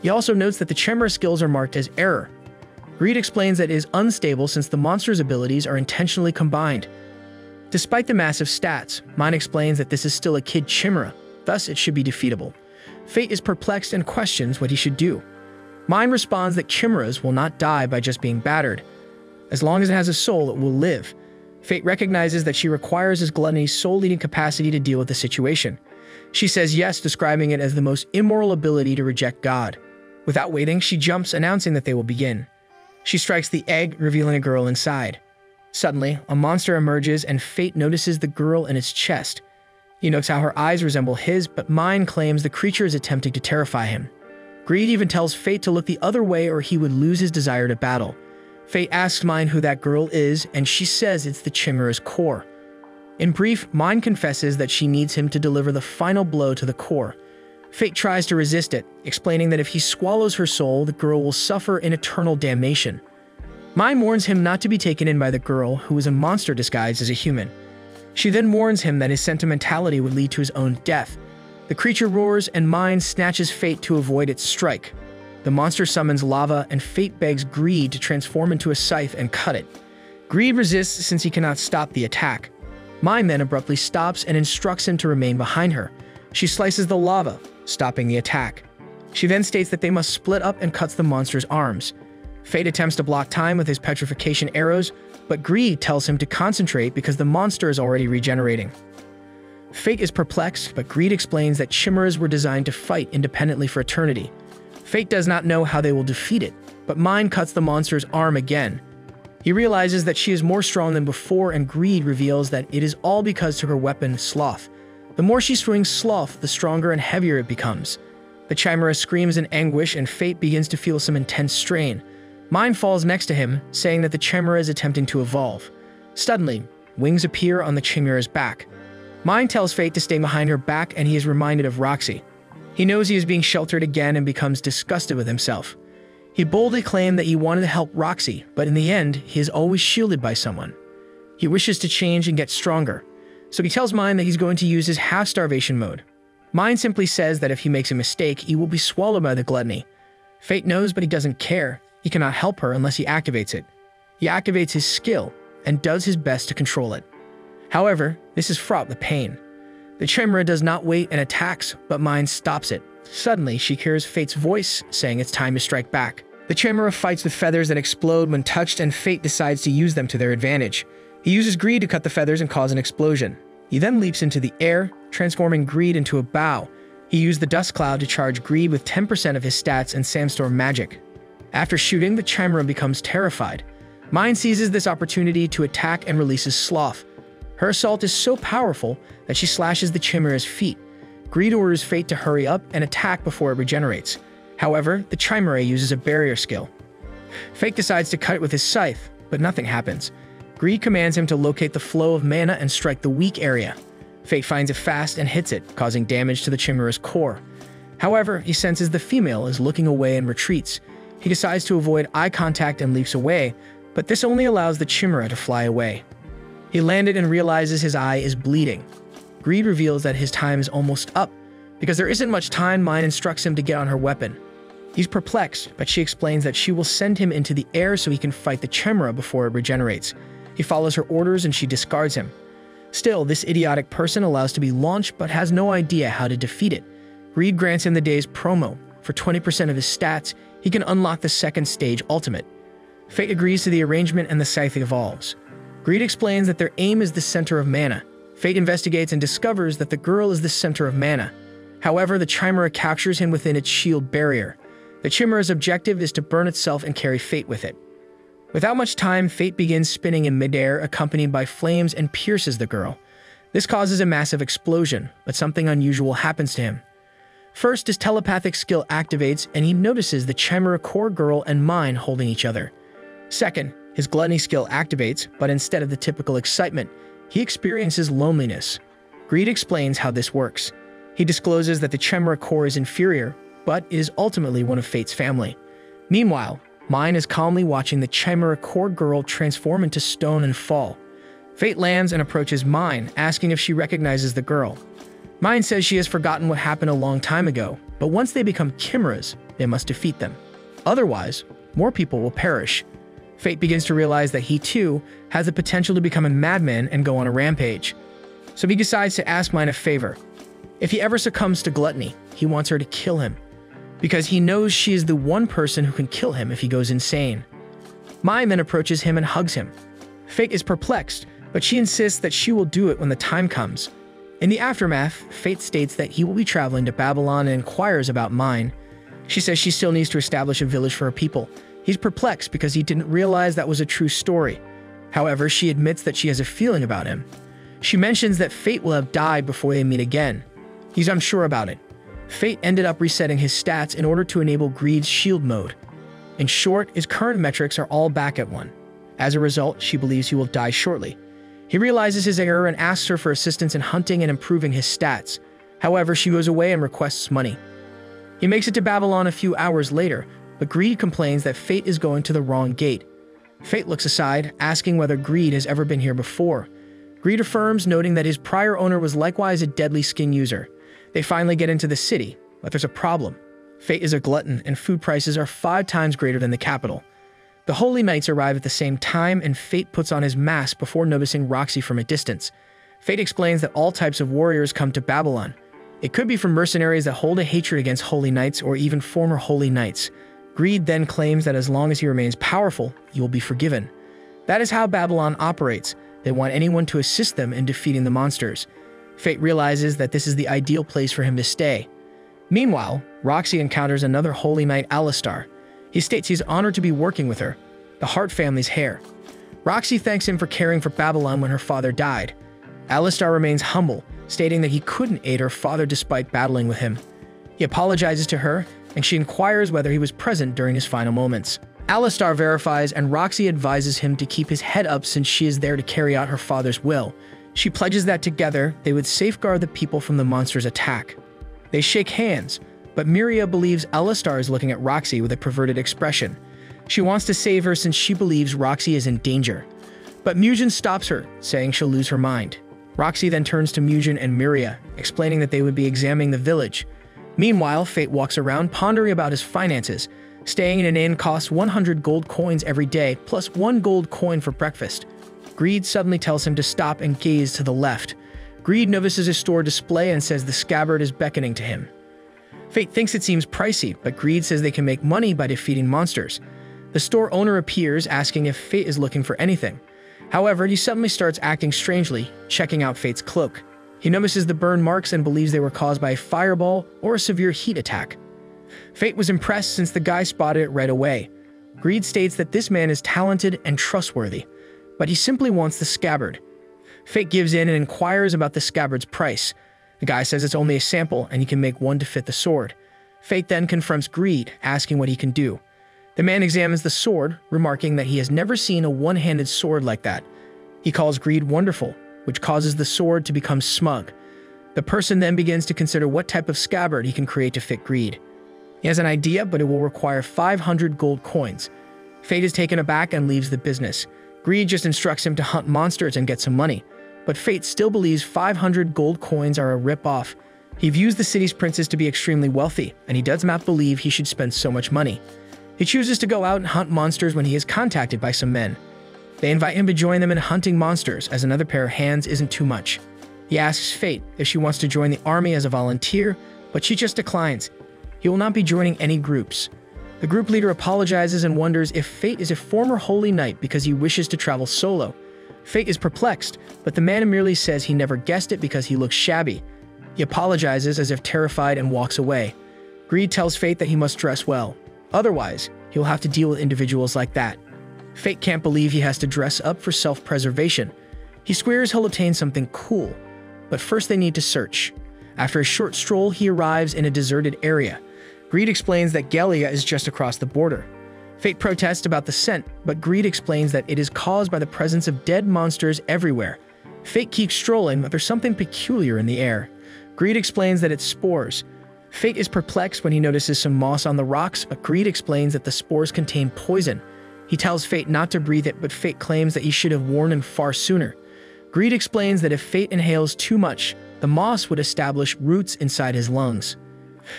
He also notes that the chimera skills are marked as error. Greed explains that it is unstable since the monster's abilities are intentionally combined. Despite the massive stats, Mine explains that this is still a kid chimera, thus it should be defeatable. Fate is perplexed and questions what he should do. Mine responds that chimeras will not die by just being battered. As long as it has a soul, it will live. Fate recognizes that she requires his gluttony's soul-leading capacity to deal with the situation. She says yes, describing it as the most immoral ability to reject God. Without waiting, she jumps, announcing that they will begin. She strikes the egg, revealing a girl inside. Suddenly, a monster emerges, and Fate notices the girl in its chest. He notes how her eyes resemble his, but Mine claims the creature is attempting to terrify him. Greed even tells Fate to look the other way or he would lose his desire to battle. Fate asks Mine who that girl is, and she says it's the chimera's core. In brief, Mine confesses that she needs him to deliver the final blow to the core. Fate tries to resist it, explaining that if he swallows her soul, the girl will suffer in eternal damnation. Mine warns him not to be taken in by the girl, who is a monster disguised as a human. She then warns him that his sentimentality would lead to his own death. The creature roars, and Mine snatches Fate to avoid its strike. The monster summons lava, and Fate begs Greed to transform into a scythe and cut it. Greed resists since he cannot stop the attack. Mine then abruptly stops and instructs him to remain behind her. She slices the lava, stopping the attack. She then states that they must split up and cuts the monster's arms. Fate attempts to block time with his petrification arrows, but Greed tells him to concentrate because the monster is already regenerating. Fate is perplexed, but Greed explains that chimeras were designed to fight independently for eternity. Fate does not know how they will defeat it, but Mine cuts the monster's arm again. He realizes that she is more strong than before, and Greed reveals that it is all because of her weapon, Sloth. The more she swings Sloth, the stronger and heavier it becomes. The chimera screams in anguish, and Fate begins to feel some intense strain. Mine falls next to him, saying that the chimera is attempting to evolve. Suddenly, wings appear on the chimera's back. Mine tells Fate to stay behind her back, and he is reminded of Roxy. He knows he is being sheltered again and becomes disgusted with himself. He boldly claimed that he wanted to help Roxy, but in the end, he is always shielded by someone. He wishes to change and get stronger, so he tells Mine that he's going to use his half-starvation mode. Mine simply says that if he makes a mistake, he will be swallowed by the gluttony. Fate knows, but he doesn't care. He cannot help her unless he activates it. He activates his skill and does his best to control it. However, this is fraught with pain. The Chimera does not wait and attacks, but Mine stops it. Suddenly, she hears Fate's voice saying it's time to strike back. The Chimera fights with feathers that explode when touched, and Fate decides to use them to their advantage. He uses Greed to cut the feathers and cause an explosion. He then leaps into the air, transforming Greed into a bow. He used the dust cloud to charge Greed with 10% of his stats and sandstorm magic. After shooting, the Chimera becomes terrified. Mine seizes this opportunity to attack and releases Sloth. Her assault is so powerful that she slashes the Chimera's feet. Greed orders Fate to hurry up and attack before it regenerates. However, the Chimera uses a barrier skill. Fate decides to cut it with his scythe, but nothing happens. Greed commands him to locate the flow of mana and strike the weak area. Fate finds it fast and hits it, causing damage to the Chimera's core. However, he senses the female is looking away and retreats. He decides to avoid eye contact and leaps away, but this only allows the Chimera to fly away. He landed and realizes his eye is bleeding. Greed reveals that his time is almost up. Because there isn't much time, Mine instructs him to get on her weapon. He's perplexed, but she explains that she will send him into the air so he can fight the Chimera before it regenerates. He follows her orders and she discards him. Still, this idiotic person allows to be launched but has no idea how to defeat it. Greed grants him the day's promo. For 20% of his stats, he can unlock the second stage ultimate. Fate agrees to the arrangement and the scythe evolves. Greed explains that their aim is the center of mana. Fate investigates and discovers that the girl is the center of mana. However, the Chimera captures him within its shield barrier. The Chimera's objective is to burn itself and carry Fate with it. Without much time, Fate begins spinning in midair, accompanied by flames, and pierces the girl. This causes a massive explosion, but something unusual happens to him. First, his telepathic skill activates, and he notices the Chimera core girl and Mine holding each other. Second, his gluttony skill activates, but instead of the typical excitement, he experiences loneliness. Greed explains how this works. He discloses that the Chimera core is inferior, but is ultimately one of Fate's family. Meanwhile, Mine is calmly watching the Chimera core girl transform into stone and fall. Fate lands and approaches Mine, asking if she recognizes the girl. Mine says she has forgotten what happened a long time ago, but once they become chimeras, they must defeat them. Otherwise, more people will perish. Fate begins to realize that he too has the potential to become a madman and go on a rampage. So he decides to ask Mine a favor. If he ever succumbs to gluttony, he wants her to kill him, because he knows she is the one person who can kill him if he goes insane. Mine then approaches him and hugs him. Fate is perplexed, but she insists that she will do it when the time comes. In the aftermath, Fate states that he will be traveling to Babylon and inquires about Mine. She says she still needs to establish a village for her people. He's perplexed because he didn't realize that was a true story. However, she admits that she has a feeling about him. She mentions that Fate will have died before they meet again. He's unsure about it. Fate ended up resetting his stats in order to enable Greed's shield mode. In short, his current metrics are all back at 1. As a result, she believes he will die shortly. He realizes his error and asks her for assistance in hunting and improving his stats. However, she goes away and requests money. He makes it to Babylon a few hours later, but Greed complains that Fate is going to the wrong gate. Fate looks aside, asking whether Greed has ever been here before. Greed affirms, noting that his prior owner was likewise a deadly skin user. They finally get into the city, but there's a problem. Fate is a glutton, and food prices are 5 times greater than the capital. The Holy Knights arrive at the same time, and Fate puts on his mask before noticing Roxy from a distance. Fate explains that all types of warriors come to Babylon. It could be from mercenaries that hold a hatred against Holy Knights or even former Holy Knights. Greed then claims that as long as he remains powerful, he will be forgiven. That is how Babylon operates. They want anyone to assist them in defeating the monsters. Fate realizes that this is the ideal place for him to stay. Meanwhile, Roxy encounters another Holy Knight, Alistar. He states he's honored to be working with her, the Hart family's heir. Roxy thanks him for caring for Babylon when her father died. Alistar remains humble, stating that he couldn't aid her father despite battling with him. He apologizes to her, and she inquires whether he was present during his final moments. Alistar verifies, and Roxy advises him to keep his head up since she is there to carry out her father's will. She pledges that together, they would safeguard the people from the monster's attack. They shake hands, but Miria believes Elistar is looking at Roxy with a perverted expression. She wants to save her since she believes Roxy is in danger. But Mugen stops her, saying she'll lose her mind. Roxy then turns to Mugen and Miria, explaining that they would be examining the village. Meanwhile, Fate walks around pondering about his finances. Staying in an inn costs 100 gold coins every day, plus 1 gold coin for breakfast. Greed suddenly tells him to stop and gaze to the left. Greed notices a store display and says the scabbard is beckoning to him. Fate thinks it seems pricey, but Greed says they can make money by defeating monsters. The store owner appears, asking if Fate is looking for anything. However, he suddenly starts acting strangely, checking out Fate's cloak. He notices the burn marks and believes they were caused by a fireball or a severe heat attack. Fate was impressed since the guy spotted it right away. Greed states that this man is talented and trustworthy, but he simply wants the scabbard. Fate gives in and inquires about the scabbard's price. The guy says it's only a sample and he can make one to fit the sword. Fate then confronts Greed, asking what he can do. The man examines the sword, remarking that he has never seen a one-handed sword like that. He calls Greed wonderful, which causes the sword to become smug. The person then begins to consider what type of scabbard he can create to fit Greed. He has an idea, but it will require 500 gold coins. Fate is taken aback and leaves the business. Greed just instructs him to hunt monsters and get some money, but Fate still believes 500 gold coins are a rip-off. He views the city's princes to be extremely wealthy, and he does not believe he should spend so much money. He chooses to go out and hunt monsters when he is contacted by some men. They invite him to join them in hunting monsters, as another pair of hands isn't too much. He asks Fate if she wants to join the army as a volunteer, but she just declines. He will not be joining any groups. The group leader apologizes and wonders if Fate is a former holy knight because he wishes to travel solo. Fate is perplexed, but the man merely says he never guessed it because he looks shabby. He apologizes as if terrified and walks away. Greed tells Fate that he must dress well. Otherwise, he'll have to deal with individuals like that. Fate can't believe he has to dress up for self-preservation. He swears he'll obtain something cool, but first they need to search. After a short stroll, he arrives in a deserted area. Greed explains that Galia is just across the border. Fate protests about the scent, but Greed explains that it is caused by the presence of dead monsters everywhere. Fate keeps strolling, but there's something peculiar in the air. Greed explains that it's spores. Fate is perplexed when he notices some moss on the rocks, but Greed explains that the spores contain poison. He tells Fate not to breathe it, but Fate claims that he should have warned him far sooner. Greed explains that if Fate inhales too much, the moss would establish roots inside his lungs.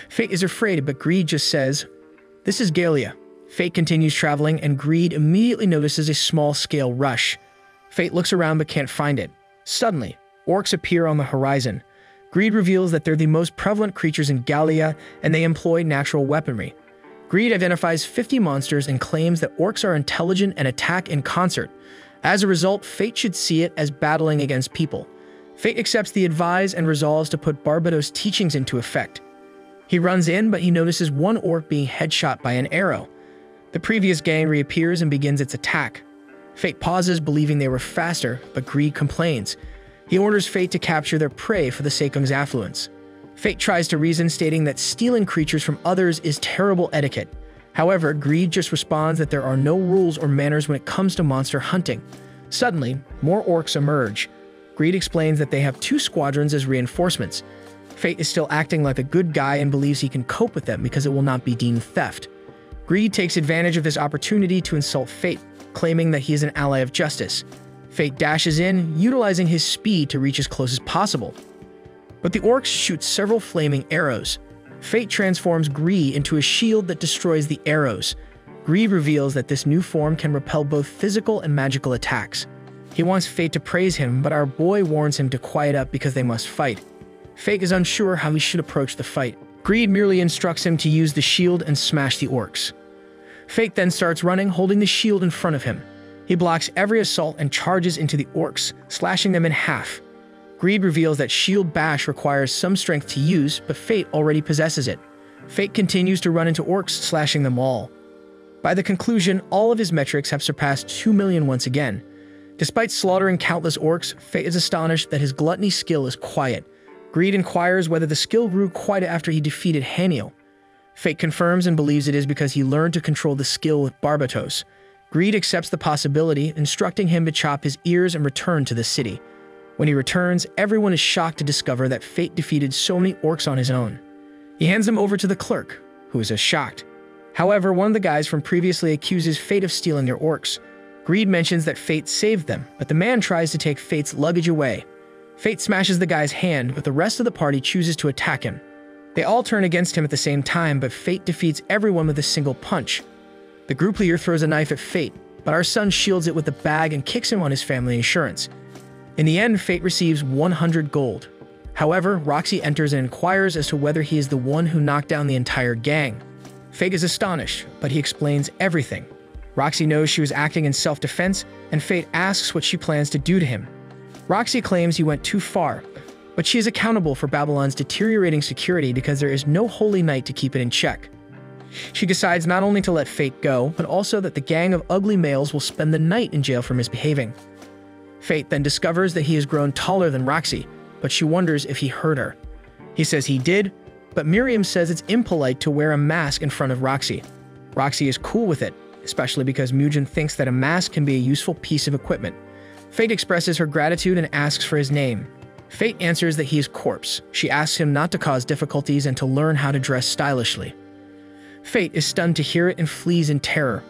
Fate is afraid, but Greed just says, "This is Galia." Fate continues traveling, and Greed immediately notices a small-scale rush. Fate looks around but can't find it. Suddenly, orcs appear on the horizon. Greed reveals that they're the most prevalent creatures in Galia, and they employ natural weaponry. Greed identifies 50 monsters and claims that orcs are intelligent and attack in concert. As a result, Fate should see it as battling against people. Fate accepts the advice and resolves to put Barbados' teachings into effect. He runs in, but he notices one orc being headshot by an arrow. The previous gang reappears and begins its attack. Fate pauses, believing they were faster, but Greed complains. He orders Fate to capture their prey for the sake of his affluence. Fate tries to reason, stating that stealing creatures from others is terrible etiquette. However, Greed just responds that there are no rules or manners when it comes to monster hunting. Suddenly, more orcs emerge. Greed explains that they have 2 squadrons as reinforcements. Fate is still acting like a good guy and believes he can cope with them because it will not be deemed theft. Greed takes advantage of this opportunity to insult Fate, claiming that he is an ally of justice. Fate dashes in, utilizing his speed to reach as close as possible. But the orcs shoot several flaming arrows. Fate transforms Greed into a shield that destroys the arrows. Greed reveals that this new form can repel both physical and magical attacks. He wants Fate to praise him, but our boy warns him to quiet up because they must fight. Fate is unsure how he should approach the fight. Greed merely instructs him to use the shield and smash the orcs. Fate then starts running, holding the shield in front of him. He blocks every assault and charges into the orcs, slashing them in half. Greed reveals that Shield Bash requires some strength to use, but Fate already possesses it. Fate continues to run into orcs, slashing them all. By the conclusion, all of his metrics have surpassed 2 million once again. Despite slaughtering countless orcs, Fate is astonished that his gluttony skill is quiet. Greed inquires whether the skill grew quiet after he defeated Haniel. Fate confirms and believes it is because he learned to control the skill with Barbatos. Greed accepts the possibility, instructing him to chop his ears and return to the city. When he returns, everyone is shocked to discover that Fate defeated so many orcs on his own. He hands them over to the clerk, who is as shocked. However, one of the guys from previously accuses Fate of stealing their orcs. Greed mentions that Fate saved them, but the man tries to take Fate's luggage away. Fate smashes the guy's hand, but the rest of the party chooses to attack him. They all turn against him at the same time, but Fate defeats everyone with a single punch. The group leader throws a knife at Fate, but our son shields it with a bag and kicks him on his family insurance. In the end, Fate receives 100 gold. However, Roxy enters and inquires as to whether he is the one who knocked down the entire gang. Fate is astonished, but he explains everything. Roxy knows she was acting in self-defense, and Fate asks what she plans to do to him. Roxy claims he went too far, but she is accountable for Babylon's deteriorating security because there is no holy knight to keep it in check. She decides not only to let Fate go, but also that the gang of ugly males will spend the night in jail for misbehaving. Fate then discovers that he has grown taller than Roxy, but she wonders if he hurt her. He says he did, but Miriam says it's impolite to wear a mask in front of Roxy. Roxy is cool with it, especially because Mugen thinks that a mask can be a useful piece of equipment. Fate expresses her gratitude and asks for his name. Fate answers that he is Corpse. She asks him not to cause difficulties and to learn how to dress stylishly. Fate is stunned to hear it and flees in terror.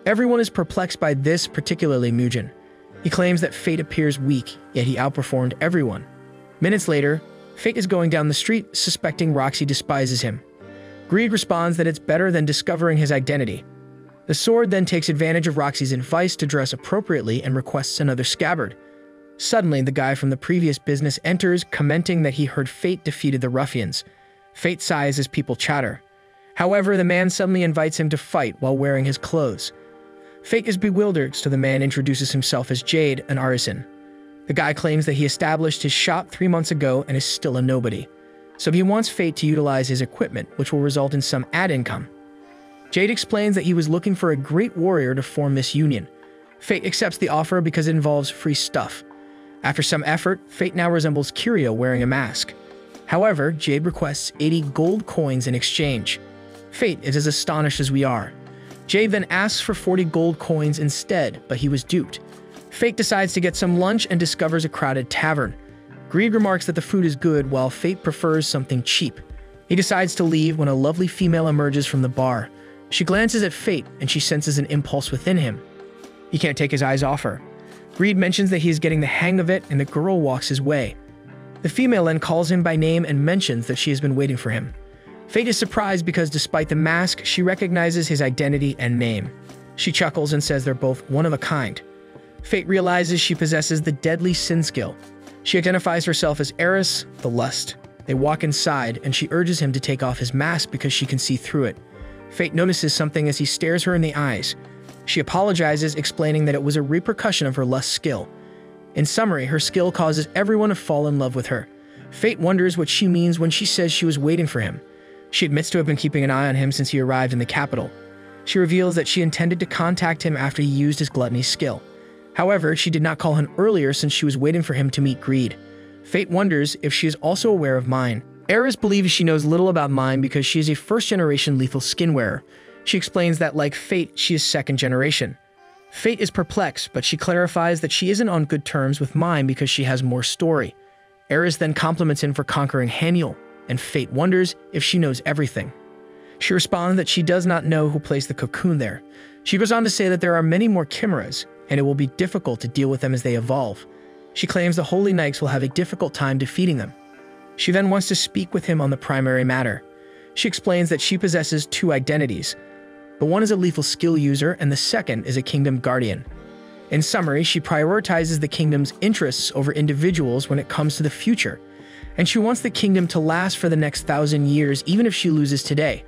Everyone is perplexed by this, particularly Mugen. He claims that Fate appears weak, yet he outperformed everyone. Minutes later, Fate is going down the street, suspecting Roxy despises him. Greed responds that it's better than discovering his identity. The sword then takes advantage of Roxy's advice to dress appropriately and requests another scabbard. Suddenly, the guy from the previous business enters, commenting that he heard Fate defeated the ruffians. Fate sighs as people chatter. However, the man suddenly invites him to fight while wearing his clothes. Fate is bewildered, so the man introduces himself as Jade, an artisan. The guy claims that he established his shop 3 months ago and is still a nobody. So he wants Fate to utilize his equipment, which will result in some ad income. Jade explains that he was looking for a great warrior to form this union. Fate accepts the offer because it involves free stuff. After some effort, Fate now resembles Kirio wearing a mask. However, Jade requests 80 gold coins in exchange. Fate is as astonished as we are. Jade then asks for 40 gold coins instead, but he was duped. Fate decides to get some lunch and discovers a crowded tavern. Greed remarks that the food is good, while Fate prefers something cheap. He decides to leave when a lovely female emerges from the bar. She glances at Fate, and she senses an impulse within him. He can't take his eyes off her. Greed mentions that he is getting the hang of it, and the girl walks his way. The female then calls him by name and mentions that she has been waiting for him. Fate is surprised because despite the mask, she recognizes his identity and name. She chuckles and says they're both one of a kind. Fate realizes she possesses the deadly sin skill. She identifies herself as Eris, the Lust. They walk inside, and she urges him to take off his mask because she can see through it. Fate notices something as he stares her in the eyes. She apologizes, explaining that it was a repercussion of her lust skill. In summary, her skill causes everyone to fall in love with her. Fate wonders what she means when she says she was waiting for him. She admits to have been keeping an eye on him since he arrived in the capital. She reveals that she intended to contact him after he used his gluttony skill. However, she did not call him earlier since she was waiting for him to meet Greed. Fate wonders if she is also aware of Mine. Eris believes she knows little about Mine because she is a first-generation lethal skin wearer. She explains that, like Fate, she is second-generation. Fate is perplexed, but she clarifies that she isn't on good terms with Mine because she has more story. Eris then compliments him for conquering Haniel, and Fate wonders if she knows everything. She responds that she does not know who placed the cocoon there. She goes on to say that there are many more chimeras, and it will be difficult to deal with them as they evolve. She claims the Holy Knights will have a difficult time defeating them. She then wants to speak with him on the primary matter. She explains that she possesses 2 identities. The one is a lethal skill user, and the second is a kingdom guardian. In summary, she prioritizes the kingdom's interests over individuals when it comes to the future, and she wants the kingdom to last for the next 1,000 years even if she loses today.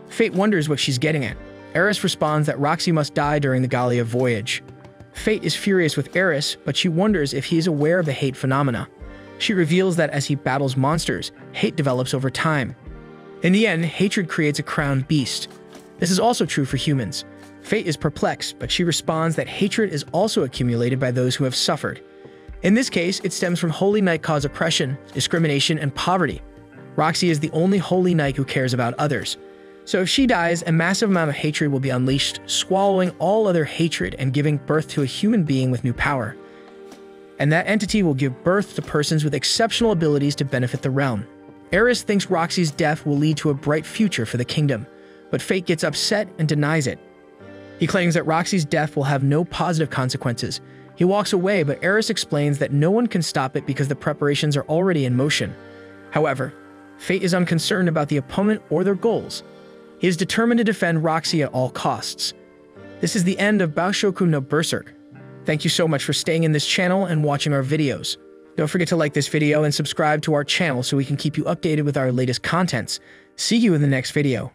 Fate wonders what she's getting at. Eris responds that Roxy must die during the Gallia voyage. Fate is furious with Eris, but she wonders if he is aware of the hate phenomena. She reveals that as he battles monsters, hate develops over time. In the end, hatred creates a crowned beast. This is also true for humans. Fate is perplexed, but she responds that hatred is also accumulated by those who have suffered. In this case, it stems from Holy Knight-caused oppression, discrimination, and poverty. Roxy is the only Holy Knight who cares about others. So if she dies, a massive amount of hatred will be unleashed, swallowing all other hatred and giving birth to a human being with new power. and that entity will give birth to persons with exceptional abilities to benefit the realm. Eris thinks Roxy's death will lead to a bright future for the kingdom, but Fate gets upset and denies it. He claims that Roxy's death will have no positive consequences. He walks away, but Eris explains that no one can stop it because the preparations are already in motion. However, Fate is unconcerned about the opponent or their goals. He is determined to defend Roxy at all costs. This is the end of Boushoku no Berserk. Thank you so much for staying in this channel and watching our videos. Don't forget to like this video and subscribe to our channel so we can keep you updated with our latest contents. See you in the next video.